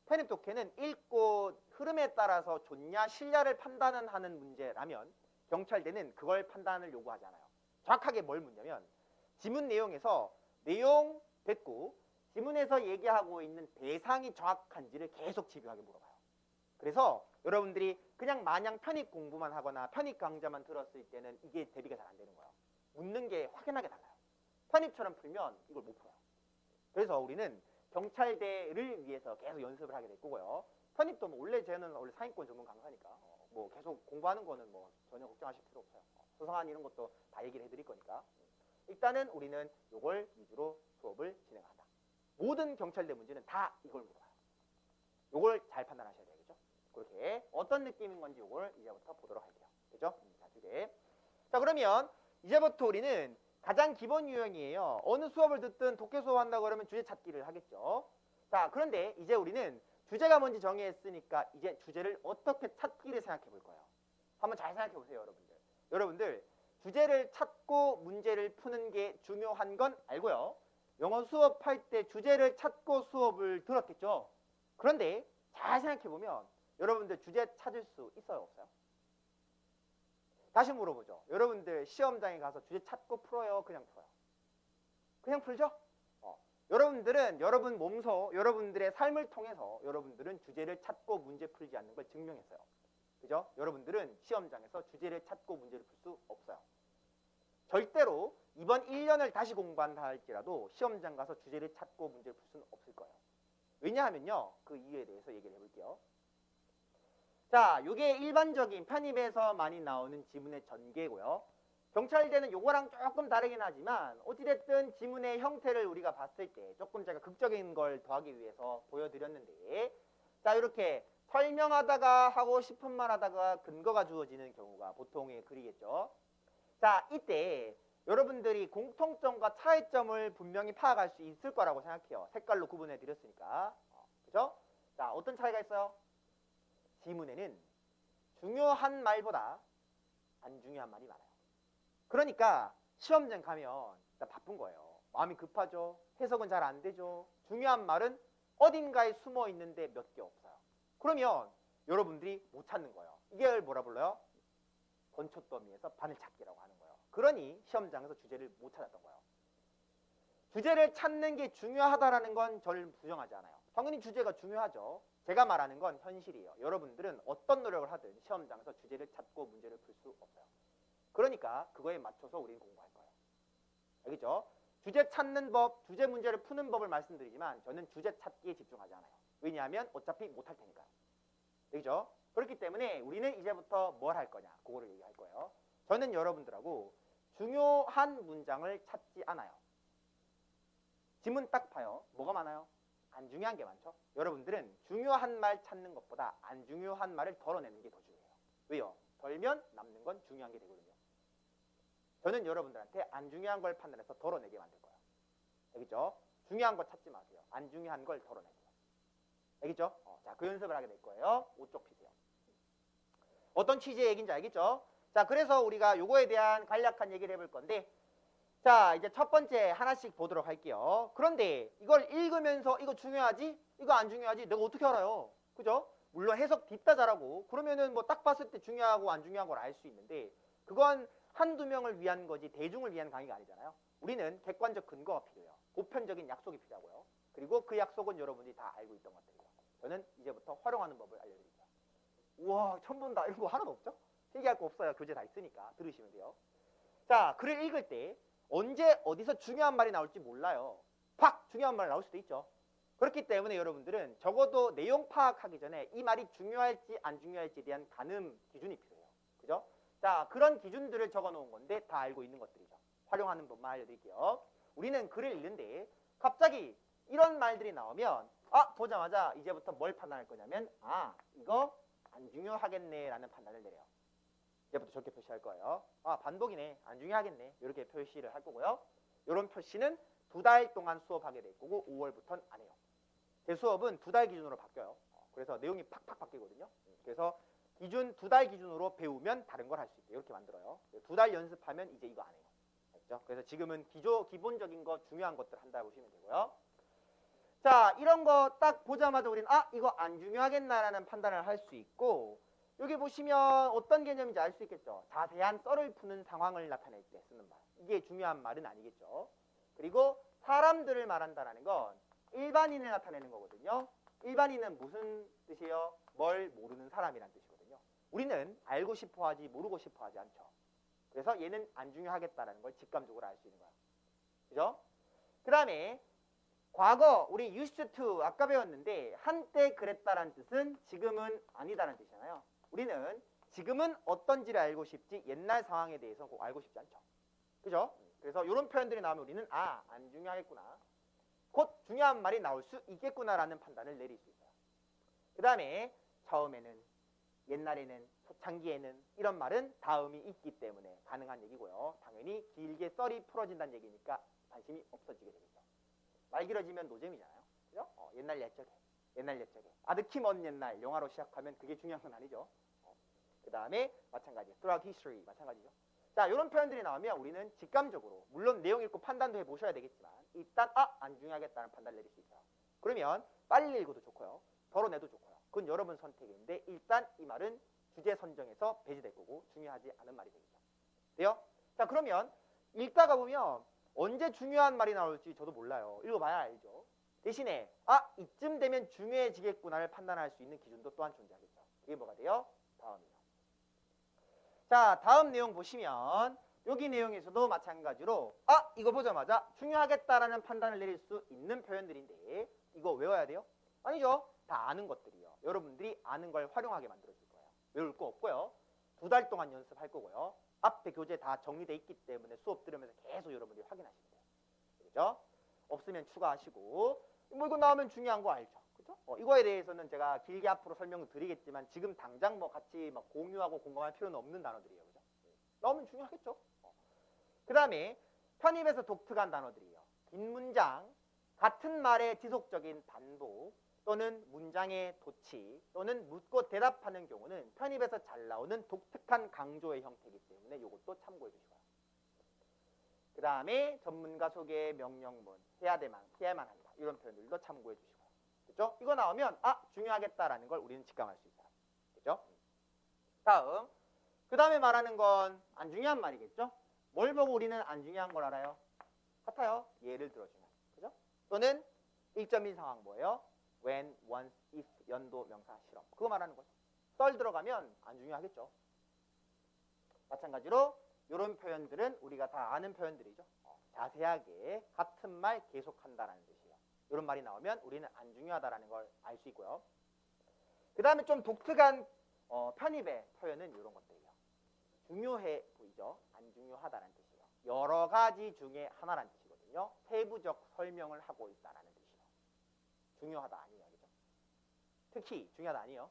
편입 독해는 읽고 흐름에 따라서 좋냐 싫냐를 판단하는 문제라면 경찰대는 그걸 판단을 요구하잖아요. 정확하게 뭘 묻냐면 지문 내용에서 내용 됐고 지문에서 얘기하고 있는 대상이 정확한지를 계속 집요하게 물어봐요. 그래서 여러분들이 그냥 마냥 편입 공부만 하거나 편입 강좌만 들었을 때는 이게 대비가 잘 안 되는 거예요. 묻는 게 확연하게 달라요. 편입처럼 풀면 이걸 못 풀어요. 그래서 우리는 경찰대를 위해서 계속 연습을 하게 될 거고요. 편입도 뭐 원래 저는 원래 상위권 전문 강사니까 뭐 계속 공부하는 거는 뭐 전혀 걱정하실 필요 없어요. 소상한 이런 것도 다 얘기를 해드릴 거니까. 일단은 우리는 이걸 위주로 수업을 진행한다. 모든 경찰대 문제는 다 이걸 물어봐요. 이걸 잘 판단하셔야 되겠죠. 그렇게 어떤 느낌인 건지 이걸 이제부터 보도록 할게요. 그죠? 자, 주제. 자, 그러면 이제부터 우리는 가장 기본 유형이에요. 어느 수업을 듣든 독해 수업한다 그러면 주제 찾기를 하겠죠. 자, 그런데 이제 우리는 주제가 뭔지 정의했으니까 이제 주제를 어떻게 찾기를 생각해 볼 거예요. 한번 잘 생각해 보세요, 여러분들. 여러분들 주제를 찾고 문제를 푸는 게 중요한 건 알고요. 영어 수업할 때 주제를 찾고 수업을 들었겠죠. 그런데 잘 생각해 보면 여러분들 주제 찾을 수 있어요, 없어요? 다시 물어보죠. 여러분들 시험장에 가서 주제 찾고 풀어요, 그냥 풀어요? 그냥 풀죠? 여러분들은 여러분 몸소 여러분들의 삶을 통해서 여러분들은 주제를 찾고 문제 풀지 않는 걸 증명했어요. 그죠? 여러분들은 시험장에서 주제를 찾고 문제를 풀 수 없어요. 절대로 이번 1년을 다시 공부한다 할지라도 시험장 가서 주제를 찾고 문제를 풀 수는 없을 거예요. 왜냐하면요, 그 이유에 대해서 얘기를 해볼게요. 자, 이게 일반적인 편입에서 많이 나오는 지문의 전개고요. 경찰대는 요거랑 조금 다르긴 하지만 어찌됐든 지문의 형태를 우리가 봤을 때 조금 제가 극적인 걸 더하기 위해서 보여드렸는데, 자, 이렇게 설명하다가 하고 싶은 말 하다가 근거가 주어지는 경우가 보통의 글이겠죠. 자, 이때 여러분들이 공통점과 차이점을 분명히 파악할 수 있을 거라고 생각해요. 색깔로 구분해 드렸으니까. 그죠? 자, 어떤 차이가 있어요? 지문에는 중요한 말보다 안 중요한 말이 많아요. 그러니까 시험장 가면 바쁜 거예요. 마음이 급하죠. 해석은 잘 안 되죠. 중요한 말은 어딘가에 숨어 있는데 몇 개 없어요. 그러면 여러분들이 못 찾는 거예요. 이게 뭐라 불러요? 건초더미에서 바늘 찾기라고 하는 거예요. 그러니 시험장에서 주제를 못 찾았던 거예요. 주제를 찾는 게 중요하다라는 건 저를 부정하지 않아요. 당연히 주제가 중요하죠. 제가 말하는 건 현실이에요. 여러분들은 어떤 노력을 하든 시험장에서 주제를 찾고 문제를 풀 수 없어요. 그러니까 그거에 맞춰서 우리는 공부할 거예요. 알겠죠? 주제 찾는 법, 주제 문제를 푸는 법을 말씀드리지만 저는 주제 찾기에 집중하지 않아요. 왜냐하면 어차피 못할 테니까요. 알겠죠? 그렇기 때문에 우리는 이제부터 뭘 할 거냐, 그거를 얘기할 거예요. 저는 여러분들하고 중요한 문장을 찾지 않아요. 지문 딱 봐요. 뭐가 많아요? 안 중요한 게 많죠. 여러분들은 중요한 말 찾는 것보다 안 중요한 말을 덜어내는 게 더 중요해요. 왜요? 덜면 남는 건 중요한 게 되거든요. 저는 여러분들한테 안 중요한 걸 판단해서 덜어내게 만들 거예요. 알겠죠? 중요한 거 찾지 마세요. 안 중요한 걸 덜어내세요. 알겠죠? 자, 그 연습을 하게 될 거예요. 5쪽 피세요. 어떤 취지의 얘기인지 알겠죠? 자, 그래서 우리가 요거에 대한 간략한 얘기를 해볼 건데, 자, 이제 첫 번째 하나씩 보도록 할게요. 그런데 이걸 읽으면서 이거 중요하지? 이거 안 중요하지? 내가 어떻게 알아요? 그죠? 물론 해석 뒷다 잘하고 그러면은 뭐 딱 봤을 때 중요하고 안 중요한 걸 알 수 있는데, 그건 한두 명을 위한 거지 대중을 위한 강의가 아니잖아요. 우리는 객관적 근거가 필요해요. 보편적인 약속이 필요하고요. 그리고 그 약속은 여러분들이 다 알고 있던 것들이에요. 저는 이제부터 활용하는 법을 알려드릴게요. 우와, 처음 본다. 이런 거 하나도 없죠? 얘기할 거 없어요. 교재 다 있으니까 들으시면 돼요. 자, 글을 읽을 때 언제 어디서 중요한 말이 나올지 몰라요. 팍 중요한 말 나올 수도 있죠. 그렇기 때문에 여러분들은 적어도 내용 파악하기 전에 이 말이 중요할지 안 중요할지에 대한 가늠 기준이 필요해요. 그죠? 자, 그런 기준들을 적어 놓은 건데 다 알고 있는 것들이죠. 활용하는 법만 알려드릴게요. 우리는 글을 읽는데 갑자기 이런 말들이 나오면 보자마자 이제부터 뭘 판단할 거냐면 이거 안 중요하겠네 라는 판단을 내려요. 이제부터 저렇게 표시할 거예요. 반복이네, 안 중요하겠네, 이렇게 표시를 할 거고요. 이런 표시는 2달 동안 수업하게 될 거고 5월부터는 안 해요. 제 수업은 2달 기준으로 바뀌어요. 그래서 내용이 팍팍 바뀌거든요. 그래서 기준 2달 기준으로 배우면 다른 걸 할 수 있게 이렇게 만들어요. 2달 연습하면 이제 이거 안 해요. 알겠죠? 그래서 지금은 기본적인 거 중요한 것들 한다 보시면 되고요. 자, 이런 거 딱 보자마자 우리는 아, 이거 안 중요하겠나라는 판단을 할 수 있고, 여기 보시면 어떤 개념인지 알 수 있겠죠. 자세한 썰을 푸는 상황을 나타낼 때 쓰는 말. 이게 중요한 말은 아니겠죠. 그리고 사람들을 말한다라는 건 일반인을 나타내는 거거든요. 일반인은 무슨 뜻이에요? 뭘 모르는 사람이란 뜻이거든요. 우리는 알고 싶어 하지 모르고 싶어 하지 않죠. 그래서 얘는 안 중요하겠다라는 걸 직감적으로 알 수 있는 거야. 그죠? 그 다음에 과거 우리 used to 아까 배웠는데 한때 그랬다라는 뜻은 지금은 아니다라는 뜻이잖아요. 우리는 지금은 어떤지를 알고 싶지 옛날 상황에 대해서 꼭 알고 싶지 않죠. 그죠? 그래서 이런 표현들이 나오면 우리는 아, 안 중요하겠구나. 곧 중요한 말이 나올 수 있겠구나라는 판단을 내릴 수 있어요. 그 다음에 처음에는, 옛날에는, 초창기에는 이런 말은 다음이 있기 때문에 가능한 얘기고요. 당연히 길게 썰이 풀어진다는 얘기니까 관심이 없어지게 되겠죠. 말 길어지면 노잼이잖아요. 그죠? 옛날 옛적에, 옛날 옛적에. 아득히 먼 옛날 영화로 시작하면 그게 중요한 건 아니죠. 그 다음에 마찬가지, throughout history 마찬가지죠. 자, 이런 표현들이 나오면 우리는 직감적으로, 물론 내용 읽고 판단도 해보셔야 되겠지만 일단 안 중요하겠다는 판단을 내릴 수 있어요. 그러면 빨리 읽어도 좋고요. 덜어내도 좋고요. 그건 여러분 선택인데 일단 이 말은 주제 선정에서 배제될 거고 중요하지 않은 말이 되겠죠. 돼요? 자, 그러면 읽다가 보면 언제 중요한 말이 나올지 저도 몰라요. 읽어봐야 알죠. 대신에 이쯤 되면 중요해지겠구나를 판단할 수 있는 기준도 또한 존재하겠죠. 그게 뭐가 돼요? 다음이요. 자, 다음 내용 보시면 여기 내용에서도 마찬가지로 이거 보자마자 중요하겠다라는 판단을 내릴 수 있는 표현들인데 이거 외워야 돼요? 아니죠. 다 아는 것들이요. 여러분들이 아는 걸 활용하게 만들어줄 거예요. 외울 거 없고요. 2달 동안 연습할 거고요. 앞에 교재 다 정리되어 있기 때문에 수업 들으면서 계속 여러분들이 확인하시면 돼요. 그죠? 없으면 추가하시고 뭐 이거 나오면 중요한 거 알죠? 그죠? 이거에 대해서는 제가 길게 앞으로 설명을 드리겠지만 지금 당장 뭐 같이 막 공유하고 공감할 필요는 없는 단어들이에요. 그죠? 나오면 중요하겠죠? 그 다음에 편입에서 독특한 단어들이에요. 긴 문장, 같은 말의 지속적인 반복 또는 문장의 도치 또는 묻고 대답하는 경우는 편입에서 잘 나오는 독특한 강조의 형태이기 때문에 이것도 참고해 주시고요. 그 다음에 전문가 소개 명령문 해야만 한다. 이런 표현들도 참고해 주시고요. 그렇죠? 이거 나오면 중요하겠다라는 걸 우리는 직감할 수 있어요. 그렇죠? 다음 그 다음에 말하는 건 안 중요한 말이겠죠? 뭘 보고 우리는 안 중요한 걸 알아요? 같아요. 예를 들어주면. 그죠? 또는 1.1 상황 뭐예요? when, once, if, 연도, 명사, 실험. 그거 말하는 거죠. 썰 들어가면 안 중요하겠죠. 마찬가지로 이런 표현들은 우리가 다 아는 표현들이죠. 자세하게 같은 말 계속한다라는 뜻이에요. 이런 말이 나오면 우리는 안 중요하다라는 걸 알 수 있고요. 그 다음에 좀 독특한 편입의 표현은 이런 것들이에요. 중요해 보이죠? 안 중요하다라는 뜻이에요. 여러 가지 중에 하나라는 뜻이거든요. 세부적 설명을 하고 있다라는 뜻이에요. 중요하다 아니에요. 그죠? 특히 중요하다 아니에요.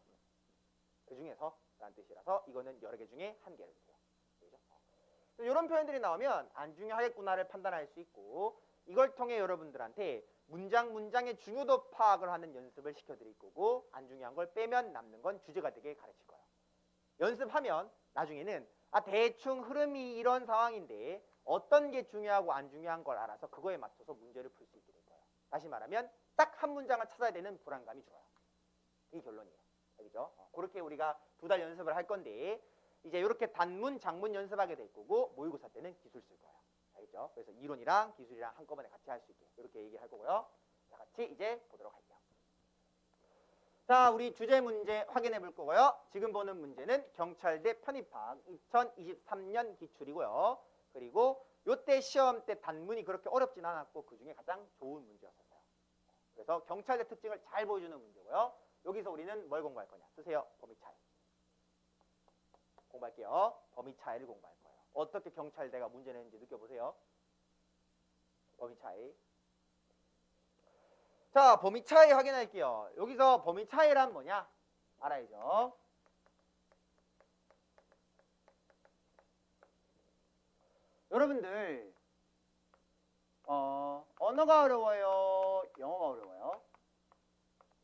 그 중에서 라는 뜻이라서 이거는 여러 개 중에 한 개를 주세요. 그죠? 이런 표현들이 나오면 안 중요하겠구나를 판단할 수 있고 이걸 통해 여러분들한테 문장의 중요도 파악을 하는 연습을 시켜드릴 거고 안 중요한 걸 빼면 남는 건 주제가 되게 가르칠 거예요. 연습하면 나중에는 대충 흐름이 이런 상황인데 어떤 게 중요하고 안 중요한 걸 알아서 그거에 맞춰서 문제를 풀 수 있게 될 거예요. 다시 말하면 딱 한 문장을 찾아야 되는 불안감이 줄어요. 이게 결론이에요. 알겠죠? 그렇게 우리가 2달 연습을 할 건데 이제 이렇게 단문, 장문 연습하게 될 거고 모의고사 때는 기술 쓸 거예요. 알겠죠? 그래서 이론이랑 기술이랑 한꺼번에 같이 할 수 있게 이렇게 얘기를 할 거고요. 자, 같이 이제 보도록 할게요. 자, 우리 주제 문제 확인해 볼 거고요. 지금 보는 문제는 경찰대 편입학 2023년 기출이고요. 그리고 요때 시험 때 단문이 그렇게 어렵진 않았고 그 중에 가장 좋은 문제였어요. 그래서 경찰대 특징을 잘 보여주는 문제고요. 여기서 우리는 뭘 공부할 거냐? 쓰세요. 범위 차이. 공부할게요. 범위 차이를 공부할 거예요. 어떻게 경찰대가 문제 내는지 느껴보세요. 범위 차이. 자, 범위 차이 확인할게요. 여기서 범위 차이란 뭐냐? 알아야죠. 여러분들 언어가 어려워요? 영어가 어려워요?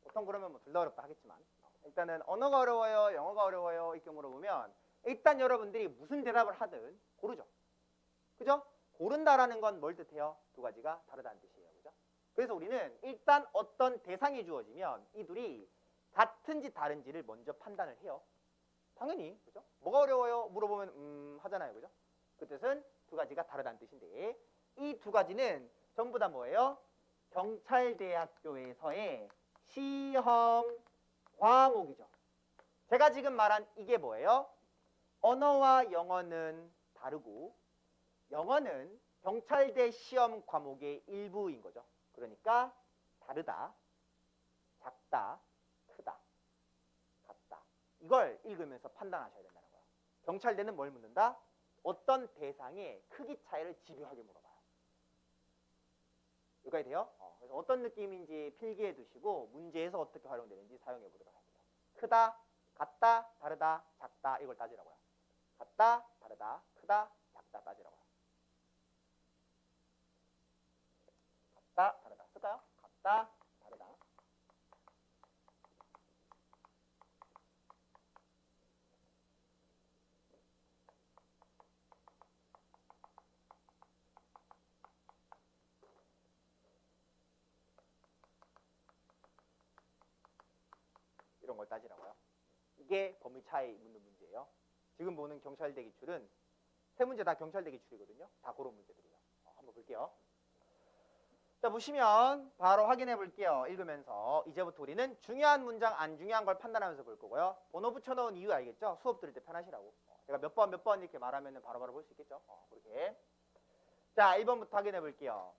보통 그러면 뭐 둘 다 어렵다 하겠지만 일단은 언어가 어려워요? 영어가 어려워요? 이렇게 물어보면 일단 여러분들이 무슨 대답을 하든 고르죠. 그죠? 고른다라는 건 뭘 뜻해요? 두 가지가 다르다는 뜻이에요. 그죠? 그래서 우리는 일단 어떤 대상이 주어지면 이 둘이 같은지 다른지를 먼저 판단을 해요. 당연히 그죠? 뭐가 어려워요? 물어보면 하잖아요, 그죠? 그 뜻은 두 가지가 다르다는 뜻인데 이 두 가지는 전부 다 뭐예요? 경찰대학교에서의 시험 과목이죠. 제가 지금 말한 이게 뭐예요? 언어와 영어는 다르고 영어는 경찰대 시험 과목의 일부인 거죠. 그러니까 다르다, 작다, 크다, 같다. 이걸 읽으면서 판단하셔야 된다는 거예요. 경찰대는 뭘 묻는다? 어떤 대상의 크기 차이를 집요하게 물어봐요. 여기까지 돼요? 그래서 어떤 느낌인지 필기해 두시고 문제에서 어떻게 활용되는지 사용해 보도록 할게요. 크다, 같다, 다르다, 작다 이걸 따지라고요. 같다, 다르다, 크다, 작다 따지라고요. 같다, 다르다 쓸까요? 같다, 다르다. 이런 걸 따지라고요. 이게 범위 차이 묻는 문제예요. 지금 보는 경찰대 기출은 세 문제 다 경찰대 기출이거든요. 다 그런 문제들이에요. 한번 볼게요. 자, 보시면 바로 확인해 볼게요. 읽으면서 이제부터 우리는 중요한 문장, 안 중요한 걸 판단하면서 볼 거고요. 번호 붙여놓은 이유 알겠죠? 수업 들을 때 편하시라고. 제가 몇 번 이렇게 말하면 바로바로 볼 수 있겠죠? 그렇게. 자, 1번부터 확인해 볼게요.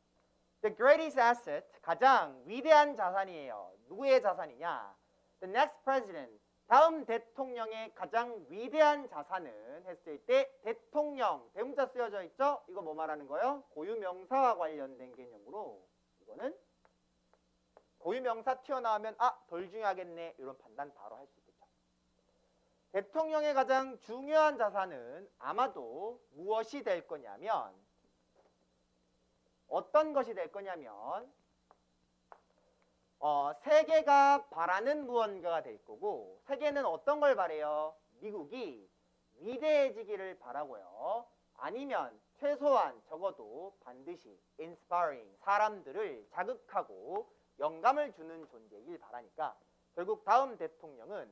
The greatest asset, 가장 위대한 자산이에요. 누구의 자산이냐? The next president, 다음 대통령의 가장 위대한 자산은 했을 때 대통령, 대문자 쓰여져 있죠? 이거 뭐 말하는 거예요? 고유명사와 관련된 개념으로 이거는 고유명사 튀어나오면 덜 중요하겠네 이런 판단 바로 할 수 있겠죠. 대통령의 가장 중요한 자산은 아마도 무엇이 될 거냐면 어떤 것이 될 거냐면 세계가 바라는 무언가가 될 거고 세계는 어떤 걸 바래요? 미국이 위대해지기를 바라고요. 아니면 최소한 적어도 반드시 inspiring 사람들을 자극하고 영감을 주는 존재이길 바라니까 결국 다음 대통령은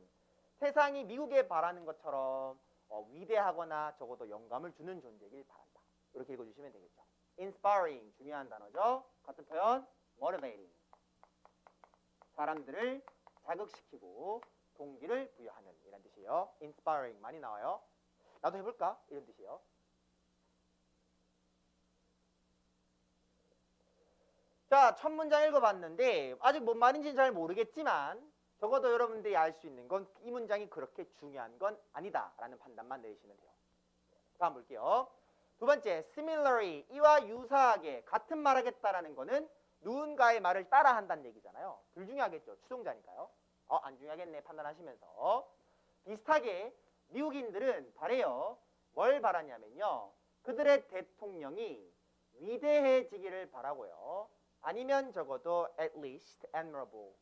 세상이 미국에 바라는 것처럼 위대하거나 적어도 영감을 주는 존재이길 바란다. 이렇게 읽어주시면 되겠죠. inspiring 중요한 단어죠. 같은 표현 motivating 사람들을 자극시키고 동기를 부여하는 이란 뜻이에요. inspiring 많이 나와요. 나도 해볼까? 이런 뜻이에요. 자, 첫 문장 읽어봤는데 아직 뭔 말인지는 잘 모르겠지만 적어도 여러분들이 알 수 있는 건 이 문장이 그렇게 중요한 건 아니다 라는 판단만 내리시면 돼요. 다음 볼게요. 두 번째, similarly 이와 유사하게 같은 말 하겠다라는 거는 누군가의 말을 따라한다는 얘기잖아요. 불중요하겠죠. 추종자니까요. 안 중요하겠네 판단하시면서 비슷하게 미국인들은 바래요. 뭘 바라냐면요. 그들의 대통령이 위대해지기를 바라고요. 아니면 적어도 at least admirable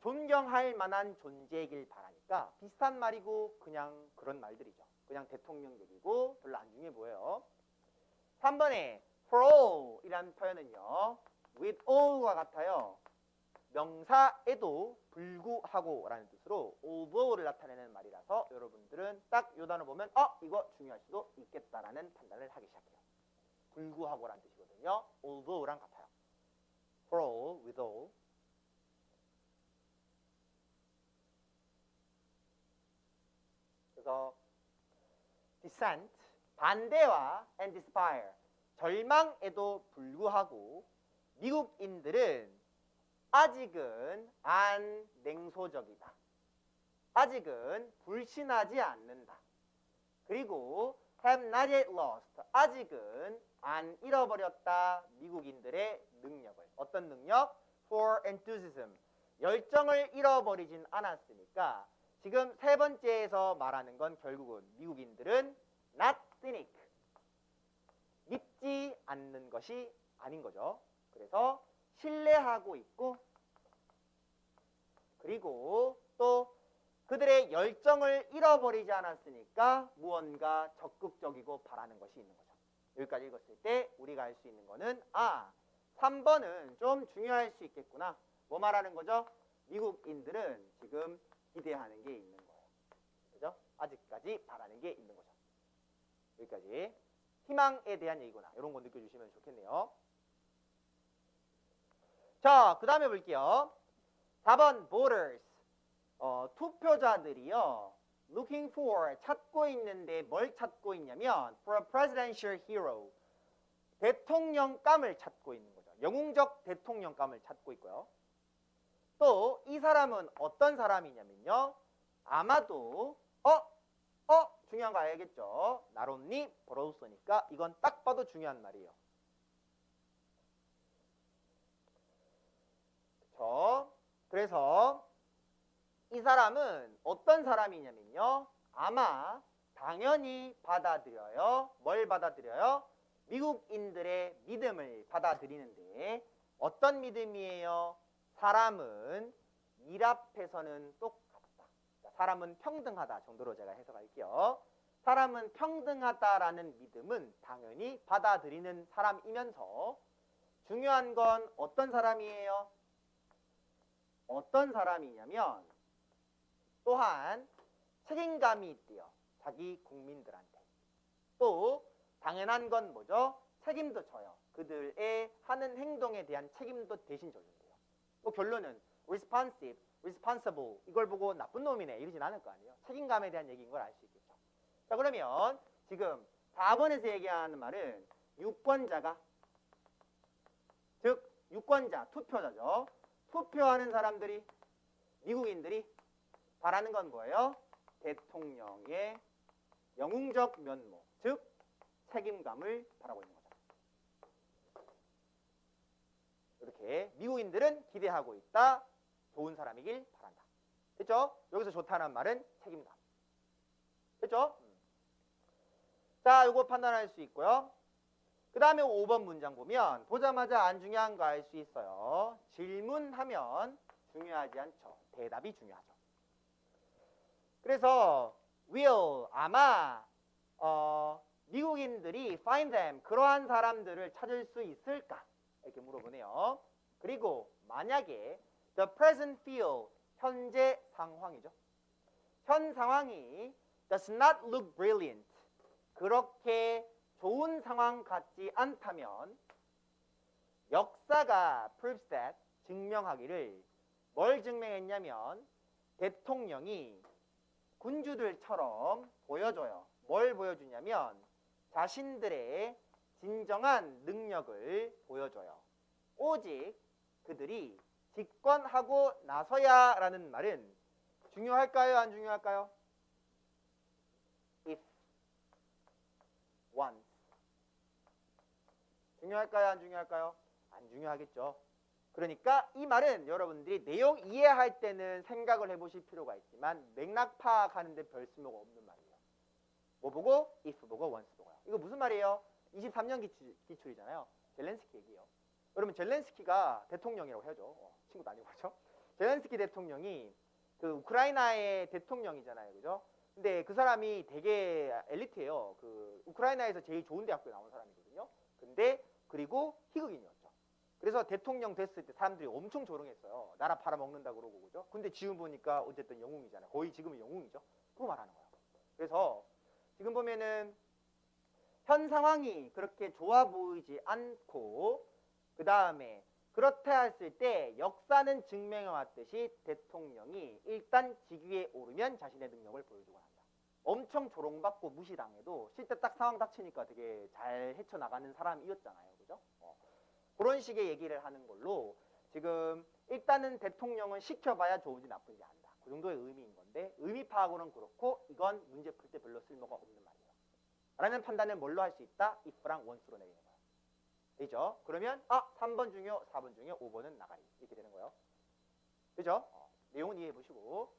존경할 만한 존재이길 바라니까 비슷한 말이고 그냥 그런 말들이죠. 그냥 대통령 얘기고 별로 안 중요해 보여요. 3번에 for all 이란 표현은요. with all과 같아요. 명사에도 불구하고 라는 뜻으로 although를 나타내는 말이라서 여러분들은 딱 이 단어 보면 이거 중요할 수도 있겠다라는 판단을 하기 시작해요. 불구하고 라는 뜻이거든요. although랑 같아요. for all, with all. 그래서 dissent, 반대와 and despair, 절망에도 불구하고 미국인들은 아직은 안 냉소적이다. 아직은 불신하지 않는다. 그리고 have not yet lost, 아직은 안 잃어버렸다. 미국인들의 능력을. 어떤 능력? for enthusiasm, 열정을 잃어버리진 않았으니까 지금 세 번째에서 말하는 건 결국은 미국인들은 not cynic, 믿지 않는 것이 아닌 거죠. 그래서 신뢰하고 있고 그리고 또 그들의 열정을 잃어버리지 않았으니까 무언가 적극적이고 바라는 것이 있는 거죠. 여기까지 읽었을 때 우리가 알 수 있는 거는 3번은 좀 중요할 수 있겠구나. 뭐 말하는 거죠? 미국인들은 지금 기대하는 게 있는 거예요. 그죠? 아직까지 바라는 게 있는 거죠. 여기까지. 희망에 대한 얘기구나. 이런 거 느껴주시면 좋겠네요. 자, 그 다음에 볼게요. 4번 voters. 투표자들이요. looking for, 찾고 있는데 뭘 찾고 있냐면 for a presidential hero. 대통령감을 찾고 있는 거죠. 영웅적 대통령감을 찾고 있고요. 또 이 사람은 어떤 사람이냐면요. 아마도 중요한 거 알겠죠? 나론니 브로우스니까 이건 딱 봐도 중요한 말이에요. 그렇죠? 그래서 이 사람은 어떤 사람이냐면요. 아마 당연히 받아들여요. 뭘 받아들여요? 미국인들의 믿음을 받아들이는데 어떤 믿음이에요? 사람은 일 앞에서는 똑같다. 사람은 평등하다 정도로 제가 해석할게요. 사람은 평등하다라는 믿음은 당연히 받아들이는 사람이면서 중요한 건 어떤 사람이에요? 어떤 사람이냐면 또한 책임감이 있대요. 자기 국민들한테. 또 당연한 건 뭐죠? 책임도 져요. 그들의 하는 행동에 대한 책임도 대신 져준대요. 또 결론은 responsive, responsible 이걸 보고 나쁜 놈이네 이러진 않을 거 아니에요. 책임감에 대한 얘기인 걸 알 수 있겠죠. 자, 그러면 지금 4번에서 얘기하는 말은 유권자가, 즉 유권자, 투표자죠. 투표하는 사람들이, 미국인들이 바라는 건 뭐예요? 대통령의 영웅적 면모, 즉 책임감을 바라고 있는 거죠. 이렇게 미국인들은 기대하고 있다. 좋은 사람이길 바란다. 됐죠? 여기서 좋다는 말은 책임감. 됐죠? 자, 이거 판단할 수 있고요. 그 다음에 5번 문장 보면 보자마자 안 중요한 거 알 수 있어요. 질문하면 중요하지 않죠. 대답이 중요하죠. 그래서 will, 아마 미국인들이 find them, 그러한 사람들을 찾을 수 있을까? 이렇게 물어보네요. 그리고 만약에 the present feel, 현재 상황이죠. 현 상황이 does not look brilliant, 그렇게 좋은 상황 같지 않다면 역사가 proves that, 증명하기를 뭘 증명했냐면 대통령이 군주들처럼 보여줘요. 뭘 보여주냐면 자신들의 진정한 능력을 보여줘요. 오직 그들이 집권하고 나서야 라는 말은 중요할까요? 안 중요할까요? if, once. 중요할까요? 안 중요할까요? 안 중요하겠죠. 그러니까 이 말은 여러분들이 내용 이해할 때는 생각을 해보실 필요가 있지만 맥락 파악하는 데 별 쓸모가 없는 말이에요. 뭐 보고? if 보고 once 보고요. 이거 무슨 말이에요? 23년 기출이잖아요. 젤렌스키 얘기예요. 여러분 젤렌스키가 대통령이라고 해야죠. 친구도 아니고 그렇죠? 젤렌스키 대통령이 그 우크라이나의 대통령이잖아요. 그죠? 근데 그 사람이 되게 엘리트예요. 그 우크라이나에서 제일 좋은 대학교에 나온 사람이거든요. 근데 그리고 희극인이었죠. 그래서 대통령 됐을 때 사람들이 엄청 조롱했어요. 나라 팔아먹는다 그러고 그죠? 근데 지금 보니까 어쨌든 영웅이잖아요. 거의 지금은 영웅이죠. 그거 말하는 거예요. 그래서 지금 보면은 현 상황이 그렇게 좋아 보이지 않고 그 다음에 그렇다 했을 때 역사는 증명해왔듯이 대통령이 일단 직위에 오르면 자신의 능력을 보여주고 한다. 엄청 조롱받고 무시당해도 실제 딱 상황 닥치니까 되게 잘 헤쳐나가는 사람이었잖아요. 그죠? 그런 식의 얘기를 하는 걸로 지금 일단은 대통령은 시켜봐야 좋은지 나쁜지 안다. 그 정도의 의미인 건데 의미 파악으로는 그렇고 이건 문제 풀 때 별로 쓸모가 없는 말이에요. 라는 판단을 뭘로 할 수 있다? if랑 once로 내리는 거예요. 되죠? 그러면 3번 중요, 4번 중요, 5번은 나가리. 이렇게 되는 거예요. 그죠? 내용은 이해해 보시고.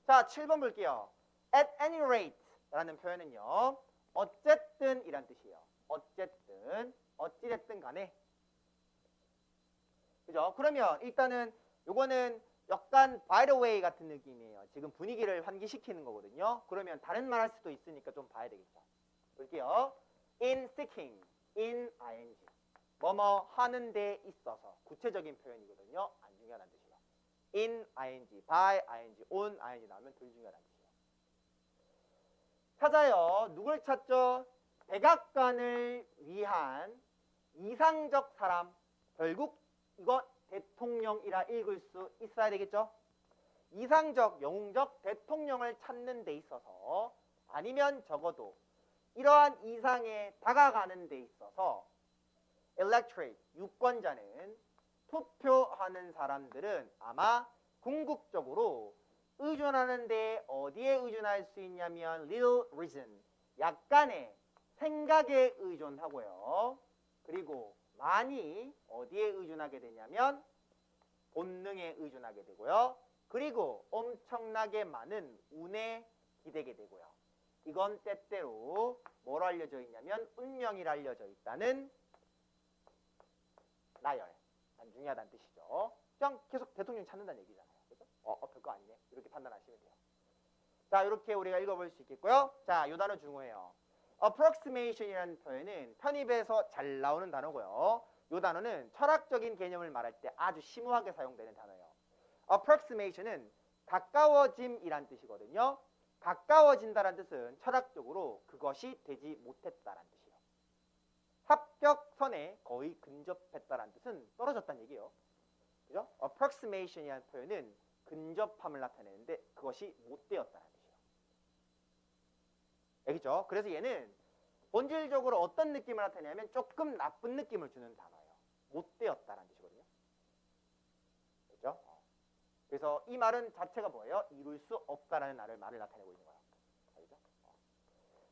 자, 7번 볼게요. at any rate 라는 표현은요. 어쨌든 이란 뜻이에요. 어쨌든, 어찌됐든 간에. 그죠? 그러면 일단은 요거는 약간 by the way 같은 느낌이에요. 지금 분위기를 환기시키는 거거든요. 그러면 다른 말 할 수도 있으니까 좀 봐야 되겠죠. 볼게요. in seeking, in ing. 뭐뭐 하는 데 있어서 구체적인 표현이거든요. 안 중요하다는 뜻이에요. in, ing, by, ing, on, ing 나오면 둘 중에 하나는 뜻이에요. 찾아요. 누굴 찾죠? 백악관을 위한 이상적 사람. 결국 이거 대통령이라 읽을 수 있어야 되겠죠? 이상적, 영웅적 대통령을 찾는 데 있어서 아니면 적어도 이러한 이상에 다가가는 데 있어서 electorate, 유권자는 투표하는 사람들은 아마 궁극적으로 의존하는데 어디에 의존할 수 있냐면 little reason, 약간의 생각에 의존하고요. 그리고 많이 어디에 의존하게 되냐면 본능에 의존하게 되고요. 그리고 엄청나게 많은 운에 기대게 되고요. 이건 때때로 뭘 알려져 있냐면 운명이라 알려져 있다는 나열. 안 중요하다는 뜻이죠. 그냥 계속 대통령 찾는다는 얘기잖아요. 그죠? 별거 아니네. 이렇게 판단하시면 돼요. 자, 이렇게 우리가 읽어볼 수 있겠고요. 자, 이 단어 중요해요. approximation이라는 표현은 편입에서 잘 나오는 단어고요. 이 단어는 철학적인 개념을 말할 때 아주 심오하게 사용되는 단어예요. approximation은 가까워짐이란 뜻이거든요. 가까워진다는 뜻은 철학적으로 그것이 되지 못했다는 뜻이에요. 합격선에 거의 근접했다는 뜻은 떨어졌다는 얘기예요. 그죠? approximation이라는 표현은 근접함을 나타내는데 그것이 못 되었다는 뜻이에요. 알겠죠? 그래서 얘는 본질적으로 어떤 느낌을 나타내냐면 조금 나쁜 느낌을 주는 단어예요. 못 되었다는 뜻이거든요. 그렇죠? 그래서 이 말은 자체가 뭐예요? 이룰 수 없다라는 말을 나타내고 있는 거예요. 알겠죠?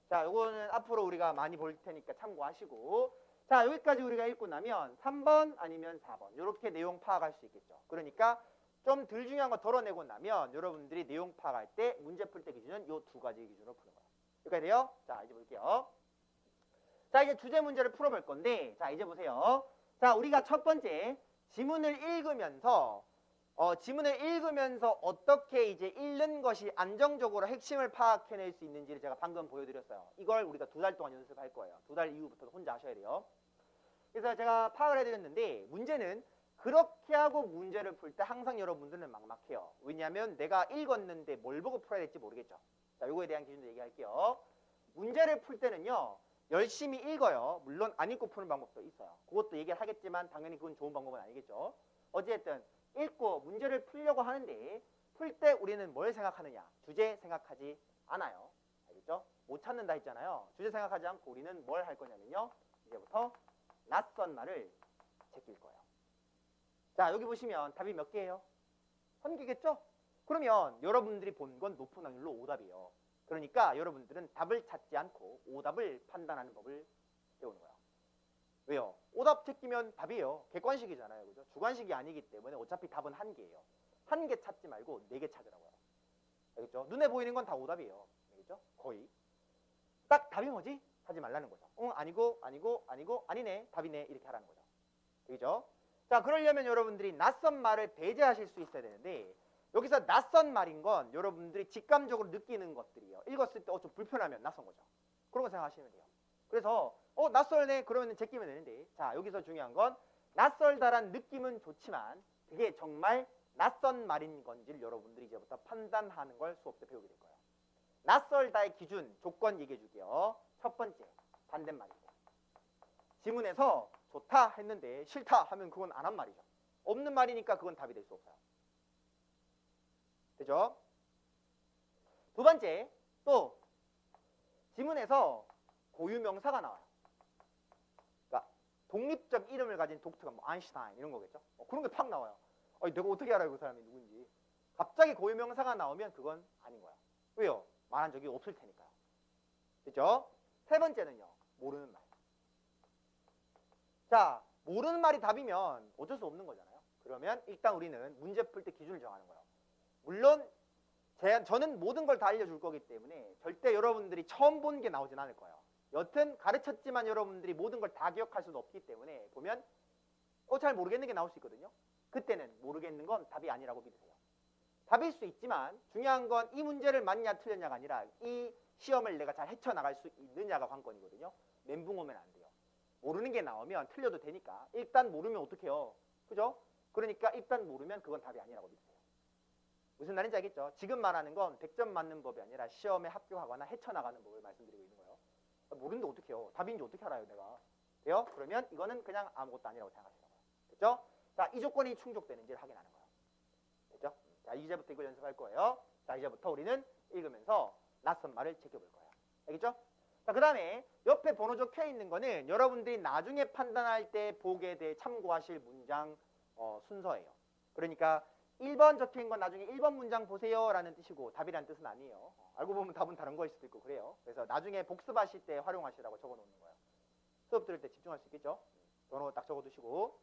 자, 요거는 앞으로 우리가 많이 볼 테니까 참고하시고, 자, 여기까지 우리가 읽고 나면 3번 아니면 4번 이렇게 내용 파악할 수 있겠죠. 그러니까 좀 덜 중요한 거 덜어내고 나면 여러분들이 내용 파악할 때 문제 풀 때 기준은 요 두 가지 기준으로 푸는 거예요. 여기까지 돼요? 자, 이제 볼게요. 자, 이제 주제 문제를 풀어볼 건데, 자, 이제 보세요. 자, 우리가 첫 번째 지문을 읽으면서 어떻게 이제 읽는 것이 안정적으로 핵심을 파악해낼 수 있는지를 제가 방금 보여드렸어요. 이걸 우리가 2달 동안 연습할 거예요. 2달 이후부터 혼자 하셔야 돼요. 그래서 제가 파악을 해드렸는데 문제는 그렇게 하고 문제를 풀 때 항상 여러분들은 막막해요. 왜냐하면 내가 읽었는데 뭘 보고 풀어야 될지 모르겠죠. 자, 요거에 대한 기준도 얘기할게요. 문제를 풀 때는요. 열심히 읽어요. 물론 안 읽고 푸는 방법도 있어요. 그것도 얘기를 하겠지만 당연히 그건 좋은 방법은 아니겠죠. 어쨌든 읽고 문제를 풀려고 하는데 풀 때 우리는 뭘 생각하느냐? 주제 생각하지 않아요. 알겠죠? 못 찾는다 했잖아요. 주제 생각하지 않고 우리는 뭘 할 거냐면요. 이제부터 낯선 말을 제낄 거예요. 자, 여기 보시면 답이 몇 개예요? 1개겠죠? 그러면 여러분들이 본 건 높은 확률로 오답이에요. 그러니까 여러분들은 답을 찾지 않고 오답을 판단하는 법을 배우는 거예요. 왜요? 오답 제끼면 답이에요. 객관식이잖아요. 그죠? 주관식이 아니기 때문에 어차피 답은 1개예요. 1개 찾지 말고 4개 찾으라고요. 알겠죠? 눈에 보이는 건 다 오답이에요. 알겠죠? 거의. 딱 답이 뭐지? 하지 말라는 거죠. 아니고, 아니네, 답이네, 이렇게 하라는 거죠. 알겠죠? 자, 그러려면 여러분들이 낯선 말을 배제하실 수 있어야 되는데 여기서 낯선 말인 건 여러분들이 직감적으로 느끼는 것들이에요. 읽었을 때 좀 불편하면 낯선 거죠. 그런 거 생각하시면 돼요. 그래서 낯설네 그러면 제끼면 되는데 자, 여기서 중요한 건 낯설다란 느낌은 좋지만 그게 정말 낯선 말인 건지를 여러분들이 이제부터 판단하는 걸 수업 때 배우게 될 거예요. 낯설다의 기준, 조건 얘기해 줄게요. 첫 번째, 반대말이고. 지문에서 좋다 했는데 싫다 하면 그건 안 한 말이죠. 없는 말이니까 그건 답이 될 수 없어요. 되죠? 두 번째, 또 지문에서 고유명사가 나와요. 그러니까 독립적 이름을 가진 독트가 뭐 아인슈타인 이런 거겠죠? 그런 게 팍 나와요. 내가 어떻게 알아요 그 사람이 누군지. 갑자기 고유명사가 나오면 그건 아닌 거야. 왜요? 말한 적이 없을 테니까요. 됐죠? 세 번째는요. 모르는 말. 자, 모르는 말이 답이면 어쩔 수 없는 거잖아요. 그러면 일단 우리는 문제 풀 때 기준을 정하는 거예요. 물론 저는 모든 걸 다 알려줄 거기 때문에 절대 여러분들이 처음 본 게 나오진 않을 거예요. 여튼 가르쳤지만 여러분들이 모든 걸 다 기억할 수는 없기 때문에 보면 잘 모르겠는 게 나올 수 있거든요. 그때는 모르겠는 건 답이 아니라고 믿으세요. 답일 수 있지만 중요한 건 이 문제를 맞냐 틀렸냐가 아니라 이 시험을 내가 잘 헤쳐나갈 수 있느냐가 관건이거든요. 멘붕 오면 안 돼요. 모르는 게 나오면 틀려도 되니까 일단 모르면 어떡해요. 그죠? 그러니까 일단 모르면 그건 답이 아니라고 믿으세요. 무슨 말인지 알겠죠? 지금 말하는 건 100점 맞는 법이 아니라 시험에 합격하거나 헤쳐나가는 법을 말씀드리고 있는 거예요. 모르는데 어떡해요? 답인지 어떻게 알아요, 내가? 돼요? 그러면 이거는 그냥 아무것도 아니라고 생각하시는 거예요. 됐죠? 자, 이 조건이 충족되는지를 확인하는 거예요. 됐죠? 자, 이제부터 이걸 연습할 거예요. 자, 이제부터 우리는 읽으면서 낯선 말을 제껴볼 거예요. 알겠죠? 자, 그 다음에 옆에 번호 적혀 있는 거는 여러분들이 나중에 판단할 때 보게 돼 참고하실 문장 순서예요. 그러니까 1번 적혀 있는 건 나중에 1번 문장 보세요 라는 뜻이고 답이라는 뜻은 아니에요. 알고 보면 답은 다른 거일 수도 있고 그래요. 그래서 나중에 복습하실 때 활용하시라고 적어 놓는 거예요. 수업 들을 때 집중할 수 있겠죠? 번호 딱 적어 두시고.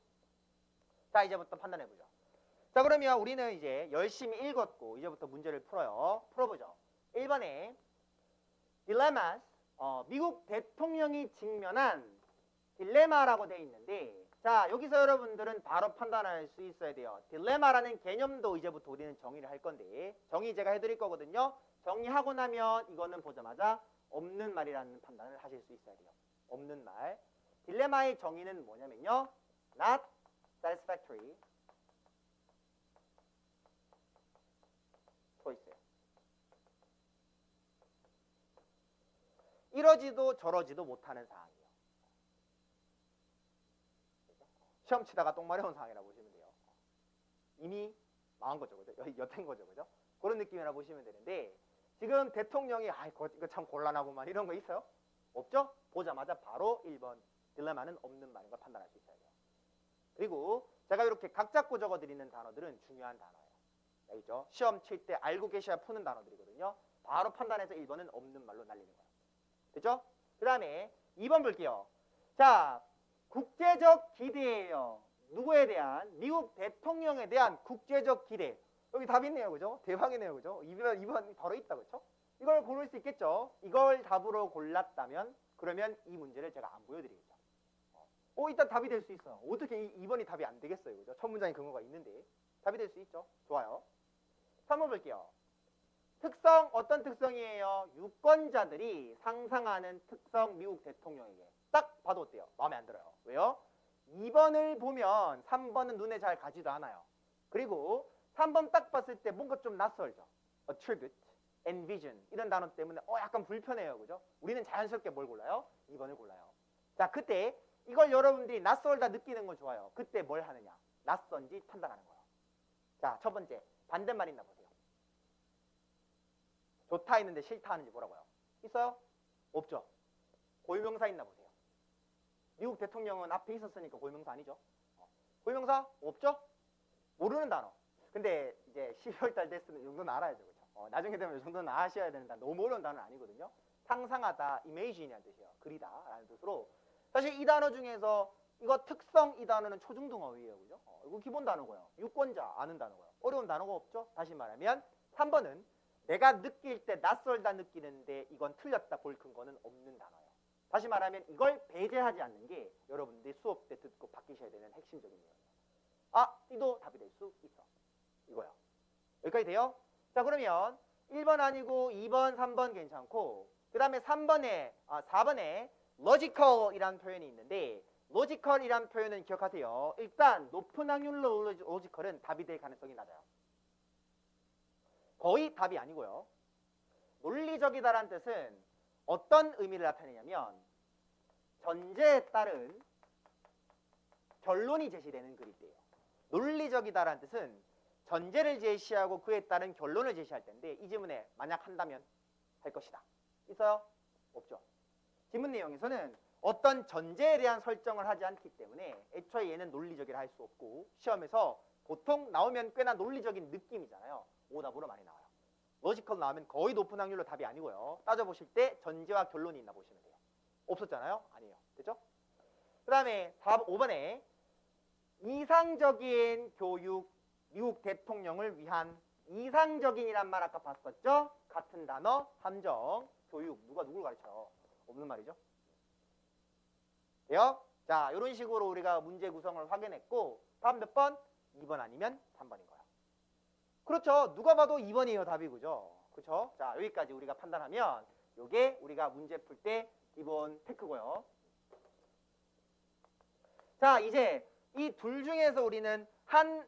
자, 이제부터 판단해 보죠. 자, 그러면 우리는 이제 열심히 읽었고 이제부터 문제를 풀어요. 풀어보죠. 1번에 dilemmas, 미국 대통령이 직면한 딜레마라고 되어 있는데, 자, 여기서 여러분들은 바로 판단할 수 있어야 돼요. 딜레마라는 개념도 이제부터 우리는 정의를 할 건데, 정의 제가 해드릴 거거든요. 정의하고 나면 이거는 보자마자 없는 말이라는 판단을 하실 수 있어야 돼요. 없는 말. 딜레마의 정의는 뭐냐면요, not satisfactory choice. 이러지도 저러지도 못하는 상황이에요. 시험 치다가 똥 마려운 상황이라고 보시면 돼요. 이미 망한 거죠, 그죠? 엿된 거죠, 그죠? 그런 느낌이라 보시면 되는데, 지금 대통령이 이거 참 곤란하구만 이런 거 있어요? 없죠? 보자마자 바로 1번 딜레마는 없는 말인 걸 판단할 수 있어야 돼요. 그리고 제가 이렇게 각 잡고 적어드리는 단어들은 중요한 단어예요. 알겠죠? 시험 칠 때 알고 계셔야 푸는 단어들이거든요. 바로 판단해서 1번은 없는 말로 날리는 거예요. 됐죠? 그 다음에 2번 볼게요. 자, 국제적 기대예요. 누구에 대한? 미국 대통령에 대한 국제적 기대. 여기 답 있네요, 그죠? 대박이네요, 그죠? 2번 바로 있다, 그죠? 이걸 고를 수 있겠죠? 이걸 답으로 골랐다면 그러면 이 문제를 제가 안 보여드리겠죠. 일단 답이 될 수 있어요. 어떻게 2번이 답이 안 되겠어요, 그죠? 첫 문장의 근거가 있는데 답이 될 수 있죠. 좋아요. 3번 볼게요. 특성, 어떤 특성이에요? 유권자들이 상상하는 특성 미국 대통령에게. 딱 봐도 어때요? 마음에 안 들어요. 왜요? 2번을 보면 3번은 눈에 잘 가지도 않아요. 그리고 3번 딱 봤을 때 뭔가 좀 낯설죠. attribute, envision 이런 단어 때문에 약간 불편해요. 그죠? 우리는 자연스럽게 뭘 골라요? 2번을 골라요. 자, 그때 이걸 여러분들이 낯설다 느끼는 건 좋아요. 그때 뭘 하느냐? 낯선지 판단하는 거예요. 자, 첫 번째 반대말 있나 보세요. 좋다 있는데 싫다 하는지 뭐라고요? 있어요? 없죠? 고유명사 있나 보세요. 미국 대통령은 앞에 있었으니까 고유명사 아니죠? 고유명사 없죠? 모르는 단어. 근데 이제 12월 달 됐으면 이 정도는 알아야죠. 그렇죠? 나중에 되면 이 정도는 아셔야 되는 단어. 너무 어려운 단어는 아니거든요. 상상하다, imagine이라는 뜻이에요. 그리다 라는 뜻으로. 사실 이 단어 중에서 이거 특성 이 단어는 초중등어휘예요. 그죠? 이거 기본 단어고요. 유권자 아는 단어고요. 어려운 단어가 없죠? 다시 말하면 3번은 내가 느낄 때 낯설다 느끼는데 이건 틀렸다 볼 근거는 없는 단어예요. 다시 말하면 이걸 배제하지 않는 게 여러분들이 수업 때 듣고 바뀌셔야 되는 핵심적인 내용이에요. 이도 답이 될 수 있어. 이거요. 여기까지 돼요? 자, 그러면 1번 아니고 2번, 3번 괜찮고 그 다음에 4번에 logical이라는 표현이 있는데 logical이라는 표현은 기억하세요. 일단 높은 확률로 logical은 답이 될 가능성이 낮아요. 거의 답이 아니고요. 논리적이다라는 뜻은 어떤 의미를 나타내냐면 전제에 따른 결론이 제시되는 글일 때예요. 논리적이다라는 뜻은 전제를 제시하고 그에 따른 결론을 제시할 텐데 이 지문에 만약 한다면 할 것이다. 있어요? 없죠. 지문 내용에서는 어떤 전제에 대한 설정을 하지 않기 때문에 애초에 얘는 논리적이라 할 수 없고 시험에서 보통 나오면 꽤나 논리적인 느낌이잖아요. 오답으로 많이 나와요. 로지컬 나오면 거의 높은 확률로 답이 아니고요. 따져보실 때 전제와 결론이 있나 보시면 돼요. 없었잖아요? 아니에요. 됐죠? 그 다음에 5번에 이상적인 교육, 미국 대통령을 위한 이상적인이란 말 아까 봤었죠? 같은 단어, 함정, 교육. 누가 누굴 가르쳐요? 없는 말이죠. 돼요? 자, 이런 식으로 우리가 문제 구성을 확인했고 다음 몇 번? 2번 아니면 3번인 거예요. 그렇죠. 누가 봐도 2번이에요. 답이. 그죠? 그렇죠? 자, 여기까지 우리가 판단하면 이게 우리가 문제 풀 때 기본 테크고요. 자, 이제 이 둘 중에서 우리는 한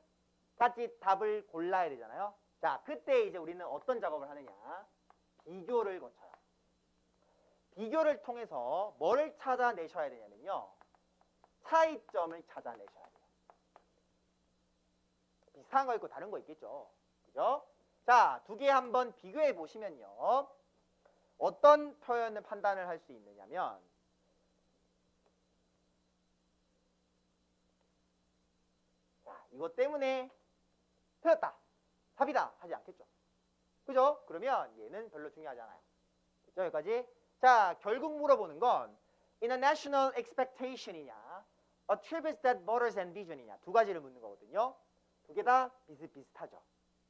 가지 답을 골라야 되잖아요. 자, 그때 이제 우리는 어떤 작업을 하느냐? 비교를 거쳐요. 비교를 통해서 뭐를 찾아내셔야 되냐면요. 차이점을 찾아내셔야 돼요. 비슷한 거 있고 다른 거 있겠죠. 그죠? 자, 두 개 한번 비교해 보시면요. 어떤 표현을 판단을 할 수 있느냐면 자, 이것 때문에 틀렸다. 답이다. 하지 않겠죠. 그죠? 그러면 얘는 별로 중요하지 않아요. 그죠? 여기까지. 자, 결국 물어보는 건 in a national expectation이냐 attributes that voters envision이냐 두 가지를 묻는 거거든요. 두 개 다 비슷비슷하죠.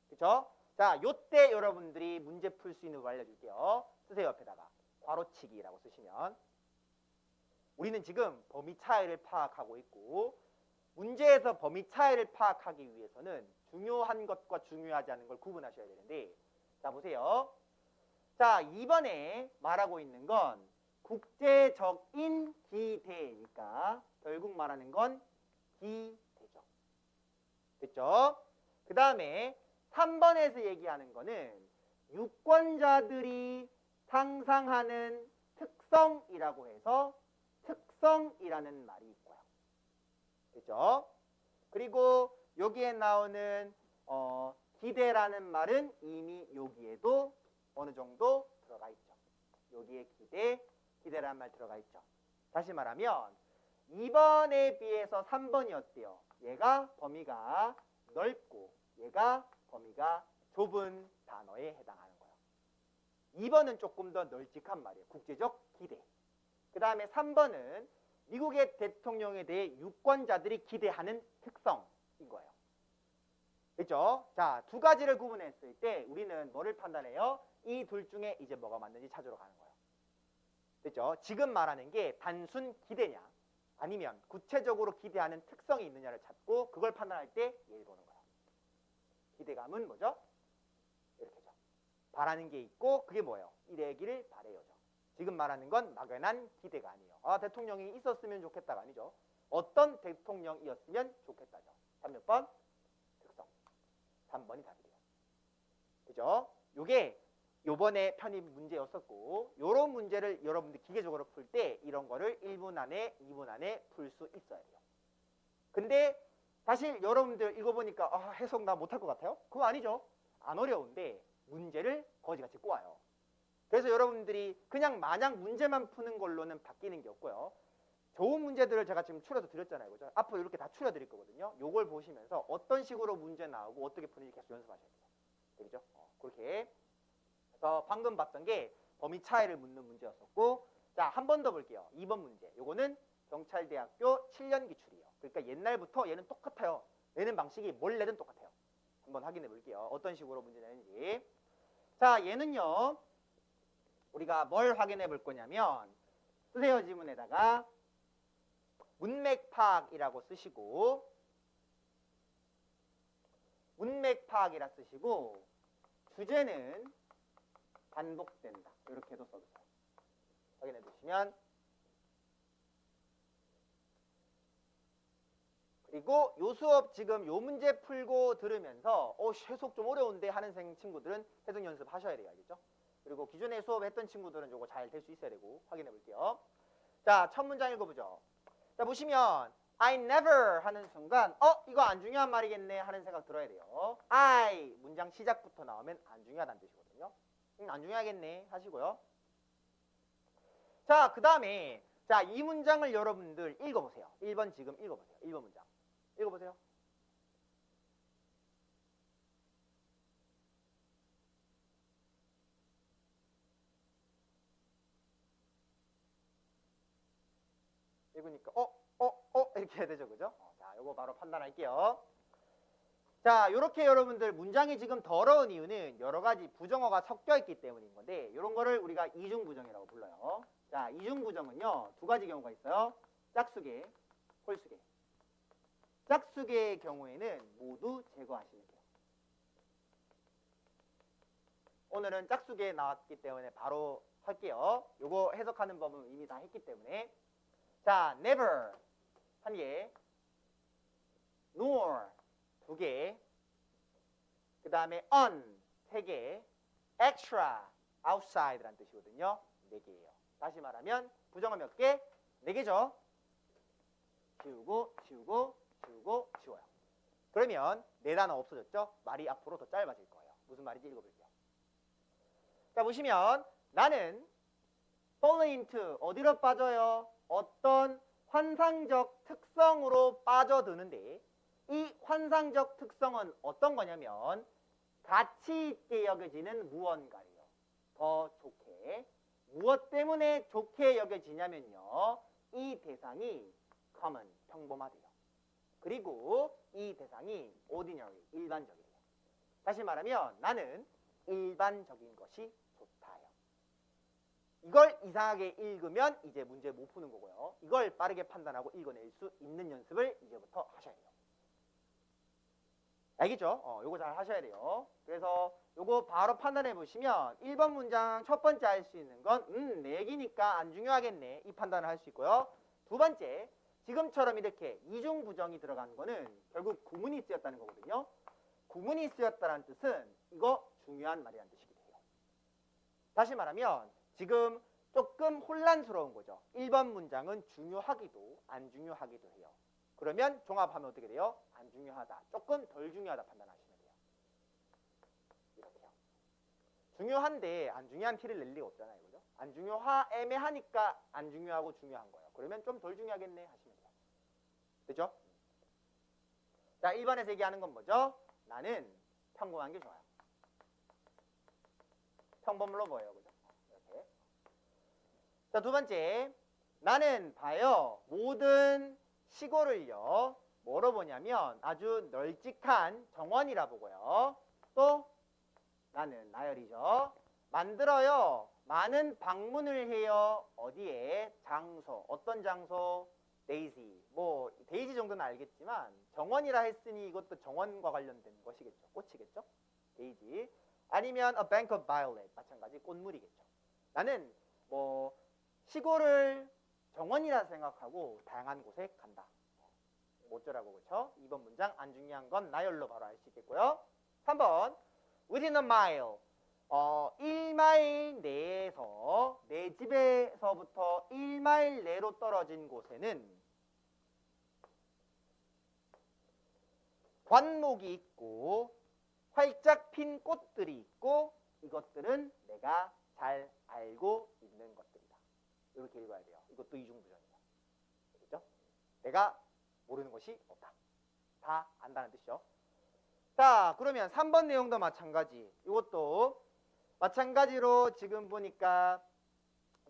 그죠? 자, 요때 여러분들이 문제 풀 수 있는 거 알려줄게요. 쓰세요. 옆에다가 괄호치기라고 쓰시면 우리는 지금 범위 차이를 파악하고 있고 문제에서 범위 차이를 파악하기 위해서는 중요한 것과 중요하지 않은 걸 구분하셔야 되는데 자, 보세요. 자, 이번에 말하고 있는 건 국제적인 기대니까 결국 말하는 건 기대죠. 됐죠? 그 다음에 3번에서 얘기하는 거는 유권자들이 상상하는 특성이라고 해서 특성이라는 말이 있고요. 됐죠? 그리고 여기에 나오는 기대라는 말은 이미 여기에도 어느 정도 들어가 있죠. 여기에 기대라는 말 들어가 있죠. 다시 말하면 2번에 비해서 3번이 어때요? 얘가 범위가 넓고 얘가 범위가 좁은 단어에 해당하는 거예요. 2번은 조금 더 널찍한 말이에요. 국제적 기대. 그 다음에 3번은 미국의 대통령에 대해 유권자들이 기대하는 특성인 거예요. 그렇죠? 자, 두 가지를 구분했을 때 우리는 뭐를 판단해요? 이 둘 중에 이제 뭐가 맞는지 찾으러 가는 거예요. 됐죠? 지금 말하는 게 단순 기대냐 아니면 구체적으로 기대하는 특성이 있느냐를 찾고 그걸 판단할 때 얘를 보는 거예요. 기대감은 뭐죠? 이렇게죠. 바라는 게 있고 그게 뭐예요? 이래기를 바래요죠. 지금 말하는 건 막연한 기대가 아니에요. 아, 대통령이 있었으면 좋겠다가 아니죠. 어떤 대통령이었으면 좋겠다죠. 답 몇 번? 특성. 3번이 답이에요. 그죠? 요게 요번에 편입 문제였었고 요런 문제를 여러분들 기계적으로 풀 때 이런 거를 1분 안에 2분 안에 풀 수 있어야 돼요. 근데 사실 여러분들 읽어보니까 해석 나 못할 것 같아요? 그거 아니죠. 안 어려운데 문제를 거지같이 꼬아요. 그래서 여러분들이 그냥 마냥 문제만 푸는 걸로는 바뀌는 게 없고요. 좋은 문제들을 제가 지금 추려서 드렸잖아요. 그죠? 앞으로 이렇게 다 추려 드릴 거거든요. 요걸 보시면서 어떤 식으로 문제 나오고 어떻게 푸는지 계속 연습하셔야 돼요. 되겠죠? 그렇게. 그래서 방금 봤던 게 범위 차이를 묻는 문제였었고 자, 한 번 더 볼게요. 2번 문제. 요거는 경찰대학교 7년 기출이에요. 그러니까 옛날부터 얘는 똑같아요. 내는 방식이 뭘 내든 똑같아요. 한번 확인해 볼게요. 어떤 식으로 문제 내는지. 자, 얘는요. 우리가 뭘 확인해 볼 거냐면 쓰세요. 지문에다가 문맥 파악이라고 쓰시고 문맥 파악이라 쓰시고 주제는 반복된다. 이렇게도 써주세요. 확인해 주시면 그리고 요 수업 지금 요 문제 풀고 들으면서 해석 좀 어려운데 하는 친구들은 해석 연습 하셔야 돼요. 알겠죠? 그리고 기존에 수업했던 친구들은 요거 잘 될 수 있어야 되고 확인해 볼게요. 자, 첫 문장 읽어보죠. 자, 보시면 I never 하는 순간 이거 안 중요한 말이겠네 하는 생각 들어야 돼요. I 문장 시작부터 나오면 안 중요하다는 뜻이거든요. 안 중요하겠네 하시고요. 자, 그 다음에 자, 이 문장을 여러분들 읽어보세요. 1번 지금 읽어보세요. 1번 문장 읽어보세요. 읽으니까 이렇게 해야 되죠. 그죠? 자, 요거 바로 판단할게요. 자, 요렇게 여러분들 문장이 지금 더러운 이유는 여러 가지 부정어가 섞여 있기 때문인 건데 요런 거를 우리가 이중부정이라고 불러요. 자, 이중부정은요. 두 가지 경우가 있어요. 짝수계, 홀수계. 짝수계의 경우에는 모두 제거하시면 돼요. 오늘은 짝수계 나왔기 때문에 바로 할게요. 요거 해석하는 법은 이미 다 했기 때문에 자, never 한 개, nor 두 개, 그 다음에 on 3개, extra outside라는 뜻이거든요. 4개예요. 다시 말하면 부정어 몇 개? 4개죠. 지우고 지우고 지우고 지워요. 그러면 4단어 없어졌죠? 말이 앞으로 더 짧아질 거예요. 무슨 말인지 읽어볼게요. 자, 보시면 나는 fall into 어디로 빠져요? 어떤 환상적 특성으로 빠져드는데 이 환상적 특성은 어떤 거냐면 가치 있게 여겨지는 무언가예요. 더 좋게. 무엇 때문에 좋게 여겨지냐면요. 이 대상이 common, 평범하대요. 그리고 이 대상이 ordinary, 일반적이에요. 다시 말하면 나는 일반적인 것이 좋다요. 이걸 이상하게 읽으면 이제 문제 못 푸는 거고요. 이걸 빠르게 판단하고 읽어낼 수 있는 연습을 이제부터 하셔야 돼요. 알겠죠? 요거 잘 하셔야 돼요. 그래서 요거 바로 판단해 보시면 1번 문장 첫 번째 할 수 있는 건 내 얘기니까 안 중요하겠네. 이 판단을 할 수 있고요. 두 번째, 지금처럼 이렇게 이중부정이 들어간 거는 결국 구문이 쓰였다는 거거든요. 구문이 쓰였다는 뜻은 이거 중요한 말이라는 뜻이기도 해요. 다시 말하면 지금 조금 혼란스러운 거죠. 1번 문장은 중요하기도 안 중요하기도 해요. 그러면 종합하면 어떻게 돼요? 안 중요하다. 조금 덜 중요하다 판단하시면 돼요. 이렇게요. 중요한데 안 중요한 티를 낼 리가 없잖아요. 그죠? 안 애매하니까 안 중요하고 중요한 거예요. 그러면 좀 덜 중요하겠네 하시면 돼요. 그죠? 자, 1번에서 얘기하는 건 뭐죠? 나는 평범한 게 좋아요. 평범으로 보여요. 그죠? 이렇게. 자, 두 번째. 나는 봐요. 모든 시골을요. 뭐로 보냐면 아주 널찍한 정원이라 보고요. 또 나는 나열이죠. 만들어요. 많은 방문을 해요. 어디에? 장소. 어떤 장소? 데이지. 뭐 데이지 정도는 알겠지만 정원이라 했으니 이것도 정원과 관련된 것이겠죠. 꽃이겠죠. 데이지. 아니면 a bank of violet. 마찬가지 꽃물이겠죠. 나는 뭐 시골을 정원이라 생각하고 다양한 곳에 간다. 어쩌라고 그렇죠? 2번 문장 안 중요한 건 나열로 바로 알 수 있겠고요. 3번 within a mile 1마일 내에서 내 집에서부터 1마일 내로 떨어진 곳에는 관목이 있고 활짝 핀 꽃들이 있고 이것들은 내가 잘 알고 있는 것들이다. 이렇게 읽어야 돼요. 이것도 이중부정이에요. 그렇죠? 내가 모르는 것이 없다. 다 안다는 뜻이죠. 자, 그러면 3번 내용도 마찬가지. 이것도 마찬가지로 지금 보니까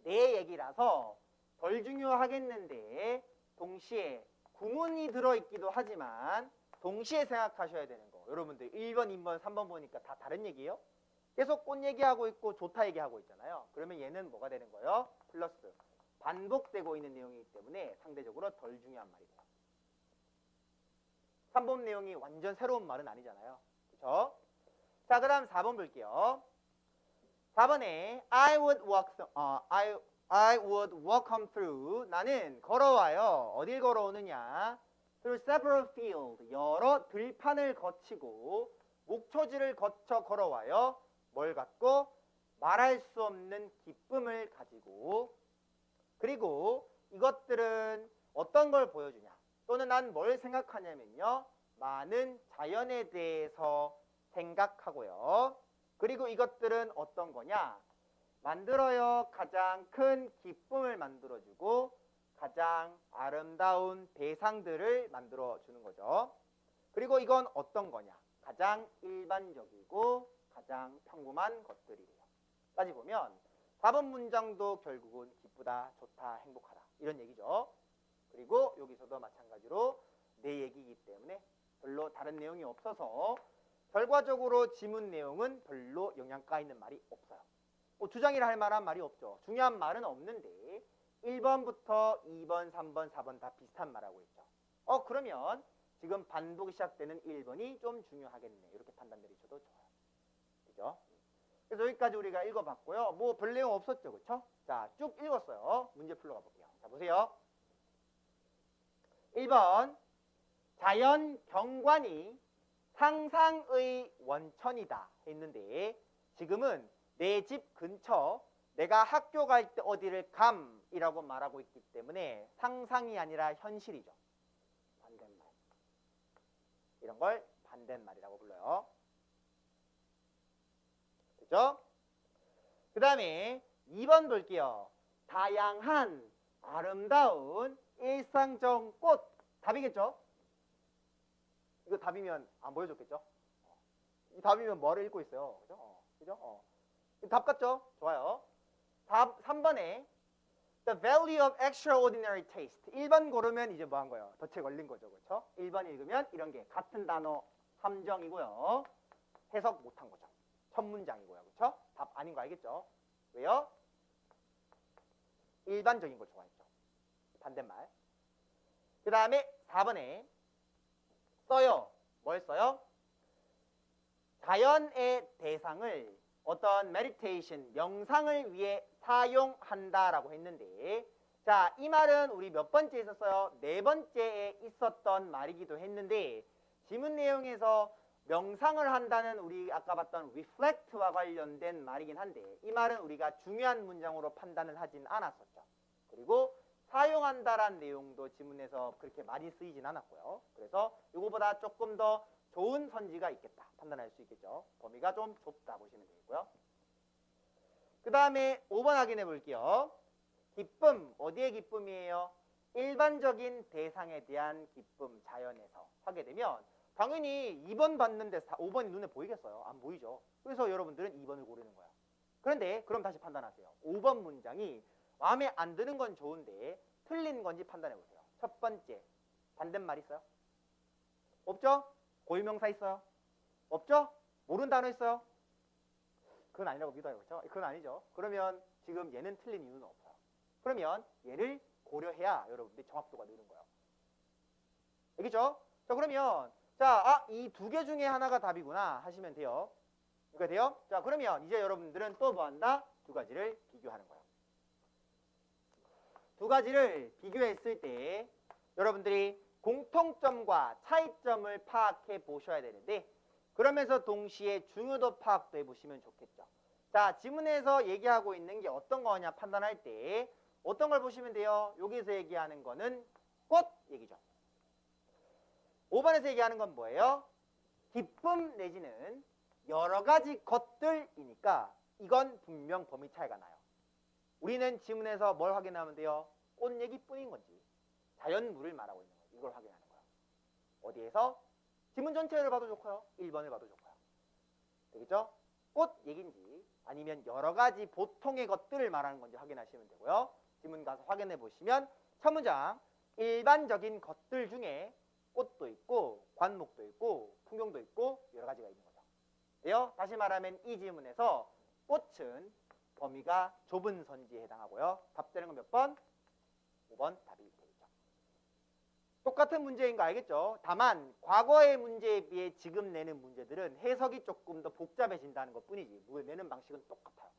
내 얘기라서 덜 중요하겠는데 동시에 구문이 들어있기도 하지만 동시에 생각하셔야 되는 거. 여러분들 1번, 2번, 3번 보니까 다 다른 얘기예요. 계속 꽃 얘기하고 있고 좋다 얘기하고 있잖아요. 그러면 얘는 뭐가 되는 거예요? 플러스. 반복되고 있는 내용이기 때문에 상대적으로 덜 중요한 말이 돼요. 3번 내용이 완전 새로운 말은 아니잖아요. 그렇죠? 자, 그 다음 4번 볼게요. 4번에 I would walk home through. 나는 걸어와요. 어딜 걸어오느냐? through several fields. 여러 들판을 거치고 목초지를 거쳐 걸어와요. 뭘 갖고? 말할 수 없는 기쁨을 가지고. 그리고 이것들은 어떤 걸 보여주냐? 또는 난 뭘 생각하냐면요. 많은 자연에 대해서 생각하고요. 그리고 이것들은 어떤 거냐? 만들어요. 가장 큰 기쁨을 만들어주고 가장 아름다운 대상들을 만들어주는 거죠. 그리고 이건 어떤 거냐? 가장 일반적이고 가장 평범한 것들이래요. 따지보면 4번 문장도 결국은 기쁘다, 좋다, 행복하다 이런 얘기죠. 그리고 여기서도 마찬가지로 내 얘기이기 때문에 별로 다른 내용이 없어서 결과적으로 지문 내용은 별로 영향가 있는 말이 없어요. 뭐 주장이라 할 만한 말이 없죠. 중요한 말은 없는데 1번부터 2번, 3번, 4번 다 비슷한 말하고 있죠. 그러면 지금 반복이 시작되는 1번이 좀 중요하겠네. 이렇게 판단 내리셔도 좋아요. 그죠? 그래서 여기까지 우리가 읽어봤고요. 뭐 별 내용 없었죠. 그렇죠? 자, 쭉 읽었어요. 문제 풀러 가볼게요. 자, 보세요. 1번 자연 경관이 상상의 원천이다 했는데 지금은 내 집 근처 내가 학교 갈 때 어디를 감이라고 말하고 있기 때문에 상상이 아니라 현실이죠. 반대말. 이런 걸 반대말이라고 불러요. 됐죠? 그 다음에 2번 볼게요. 다양한 아름다운 일상적 꽃. 답이겠죠? 이거 답이면 안 보여줬겠죠? 이 답이면 뭐를 읽고 있어요? 그죠? 그죠? 답 같죠? 좋아요. 답 3번에 The value of extraordinary taste. 1번 고르면 이제 뭐 한 거예요? 덫에 걸린 거죠. 그렇죠? 1번 읽으면 이런 게 같은 단어 함정이고요. 해석 못한 거죠. 첫 문장이고요. 그렇죠? 답 아닌 거 알겠죠? 왜요? 일반적인 걸 좋아했죠. 반대말. 그 다음에 4번에 써요. 뭘 써요? 자연의 대상을 어떤 메디테이션, 명상을 위해 사용한다라고 했는데 자, 이 말은 우리 몇 번째 있었어요? 4번째에 있었던 말이기도 했는데 지문 내용에서 명상을 한다는 우리 아까 봤던 reflect와 관련된 말이긴 한데 이 말은 우리가 중요한 문장으로 판단을 하진 않았었죠. 그리고 사용한다란 내용도 지문에서 그렇게 많이 쓰이진 않았고요. 그래서 이거보다 조금 더 좋은 선지가 있겠다. 판단할 수 있겠죠. 범위가 좀 좁다 보시면 되겠고요. 그 다음에 5번 확인해 볼게요. 기쁨. 어디의 기쁨이에요? 일반적인 대상에 대한 기쁨. 자연에서 하게 되면 당연히 2번 봤는데 5번이 눈에 보이겠어요? 안 보이죠. 그래서 여러분들은 2번을 고르는 거야. 그런데 그럼 다시 판단하세요. 5번 문장이 마음에 안 드는 건 좋은데 틀린 건지 판단해 보세요. 첫 번째, 반대말 있어요? 없죠? 고유명사 있어요? 없죠? 모르는 단어 있어요? 그건 아니라고 믿어요. 그렇죠? 그건 아니죠. 그러면 지금 얘는 틀린 이유는 없어요. 그러면 얘를 고려해야 여러분들이 정확도가 느는 거예요. 알겠죠? 자, 그러면 자, 이 두 개 중에 하나가 답이구나 하시면 돼요. 이거 돼요? 자, 그러면 이제 여러분들은 또 뭐 한다? 두 가지를 비교하는 거예요. 두 가지를 비교했을 때 여러분들이 공통점과 차이점을 파악해 보셔야 되는데 그러면서 동시에 중요도 파악도 해보시면 좋겠죠. 자, 지문에서 얘기하고 있는 게 어떤 거냐 판단할 때 어떤 걸 보시면 돼요? 여기서 얘기하는 거는 꽃 얘기죠. 5번에서 얘기하는 건 뭐예요? 기쁨 내지는 여러 가지 것들이니까 이건 분명 범위 차이가 나요. 우리는 지문에서 뭘 확인하면 돼요? 꽃 얘기뿐인 건지 자연물을 말하고 있는 건지 이걸 확인하는 거예요. 어디에서? 지문 전체를 봐도 좋고요. 1번을 봐도 좋고요. 되겠죠? 꽃 얘기인지 아니면 여러 가지 보통의 것들을 말하는 건지 확인하시면 되고요. 지문 가서 확인해 보시면 첫 문장 일반적인 것들 중에 꽃도 있고 관목도 있고 풍경도 있고 여러 가지가 있는 거죠. 돼요? 다시 말하면 이 지문에서 꽃은 범위가 좁은 선지에 해당하고요. 답되는 건 몇 번? 5번 답이 되겠죠. 똑같은 문제인 거 알겠죠? 다만 과거의 문제에 비해 지금 내는 문제들은 해석이 조금 더 복잡해진다는 것 뿐이지 내는 방식은 똑같아요.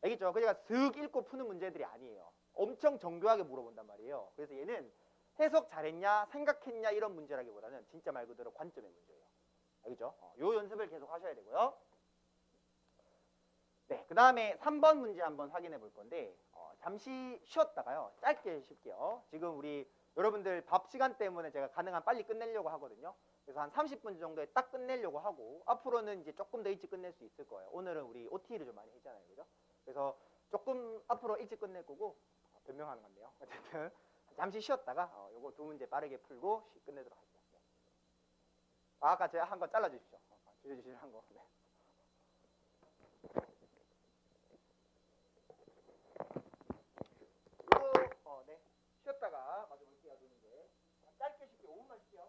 알겠죠? 그러니까 슥 읽고 푸는 문제들이 아니에요. 엄청 정교하게 물어본단 말이에요. 그래서 얘는 해석 잘했냐 생각했냐 이런 문제라기보다는 진짜 말 그대로 관점의 문제예요. 알겠죠? 요 연습을 계속 하셔야 되고요. 네, 그 다음에 3번 문제 한번 확인해 볼 건데 잠시 쉬었다가요. 짧게 쉴게요. 지금 우리 여러분들 밥 시간 때문에 제가 가능한 빨리 끝내려고 하거든요. 그래서 한 30분 정도에 딱 끝내려고 하고 앞으로는 이제 조금 더 일찍 끝낼 수 있을 거예요. 오늘은 우리 OT를 좀 많이 했잖아요. 그죠? 그래서 조금 앞으로 일찍 끝낼 거고 변명하는 건데요. 어쨌든 잠시 쉬었다가 요거 두 문제 빠르게 풀고 끝내도록 할게요. 네. 아까 제가 한 거 잘라주십시오. 줄여주시는 한 거. 네. 네. 쉬었다가 마저 볼게요. 두는데 짧게 쉴게요. 5분만 쉴게요.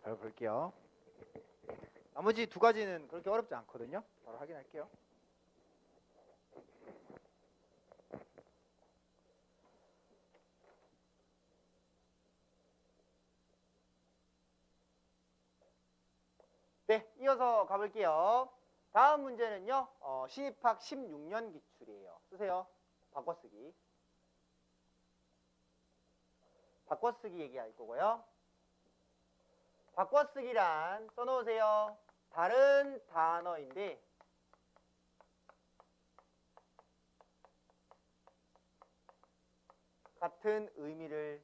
바로 볼게요. 나머지 두 가지는 그렇게 어렵지 않거든요. 바로 확인할게요. 네, 이어서 가볼게요. 다음 문제는요. 신입학 16년 기출이에요. 쓰세요. 바꿔쓰기. 바꿔쓰기 얘기할 거고요. 바꿔쓰기란 써놓으세요. 다른 단어인데 같은 의미를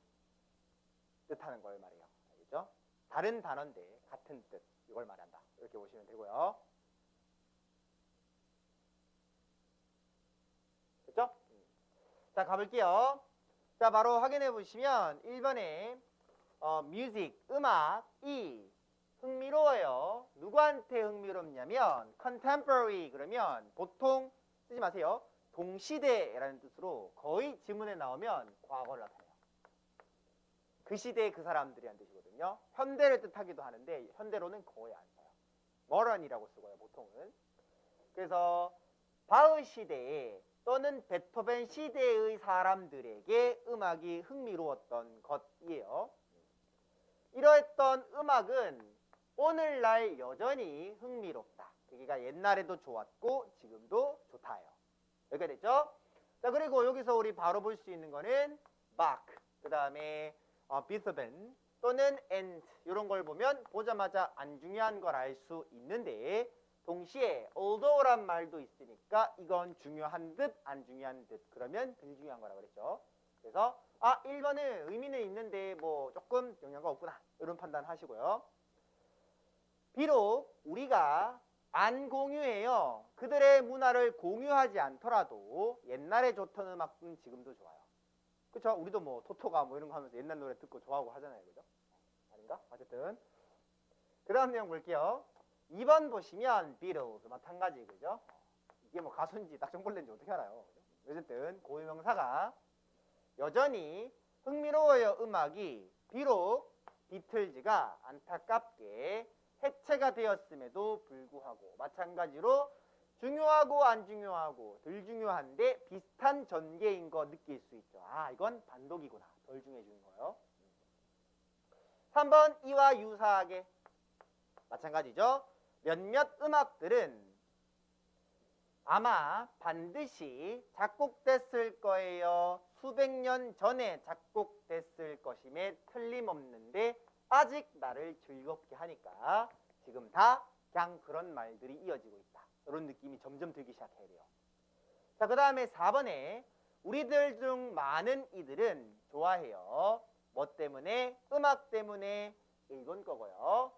뜻하는 걸 말해요. 알겠죠? 다른 단어인데 같은 뜻. 이걸 말한다. 이렇게 보시면 되고요. 됐죠? 자, 가볼게요. 자, 바로 확인해 보시면 1번에 뮤직, 음악이 흥미로워요. 누구한테 흥미롭냐면 contemporary 그러면 보통 쓰지 마세요. 동시대라는 뜻으로 거의 지문에 나오면 과거를 나타내요. 그 시대의 그 사람들이란 뜻이거든요. 현대를 뜻하기도 하는데 현대로는 거의 안 써요. modern이라고 쓰고요, 보통은. 그래서 바흐 시대에 또는 베토벤 시대의 사람들에게 음악이 흥미로웠던 것이에요. 이러했던 음악은 오늘날 여전히 흥미롭다. 여기가 옛날에도 좋았고 지금도 좋다요. 여기가 됐죠? 자, 그리고 여기서 우리 바로 볼 수 있는 거는 바크, 그 다음에 비토벤 또는 엔트 이런 걸 보면 보자마자 안 중요한 걸 알 수 있는데 동시에 although란 말도 있으니까 이건 중요한 듯 안 중요한 듯 그러면 덜 중요한 거라고 그랬죠. 그래서 1번은 의미는 있는데 뭐 조금 영향가 없구나 이런 판단 하시고요. 비록 우리가 안 공유해요. 그들의 문화를 공유하지 않더라도 옛날에 좋던 음악은 지금도 좋아요. 그쵸? 우리도 뭐 토토가 뭐 이런 거 하면서 옛날 노래 듣고 좋아하고 하잖아요. 그죠? 아닌가? 어쨌든 그 다음 내용 볼게요. 2번 보시면 Beatles 마찬가지 그죠? 이게 뭐 가수인지 딱정벌레인지 어떻게 알아요? 어쨌든 고유명사가 여전히 흥미로워요. 음악이 비록 비틀즈가 안타깝게 해체가 되었음에도 불구하고 마찬가지로 중요하고 안 중요하고 덜 중요한데 비슷한 전개인 거 느낄 수 있죠. 이건 반독이구나. 덜 중요해지는 거예요. 3번 이와 유사하게 마찬가지죠. 몇몇 음악들은 아마 반드시 작곡됐을 거예요. 수백 년 전에 작곡됐을 것임에 틀림없는데 아직 나를 즐겁게 하니까 지금 다 그냥 그런 말들이 이어지고 있다. 이런 느낌이 점점 들기 시작해야 돼요. 자, 그 다음에 4번에 우리들 중 많은 이들은 좋아해요. 뭐 때문에? 음악 때문에. 이건 거고요.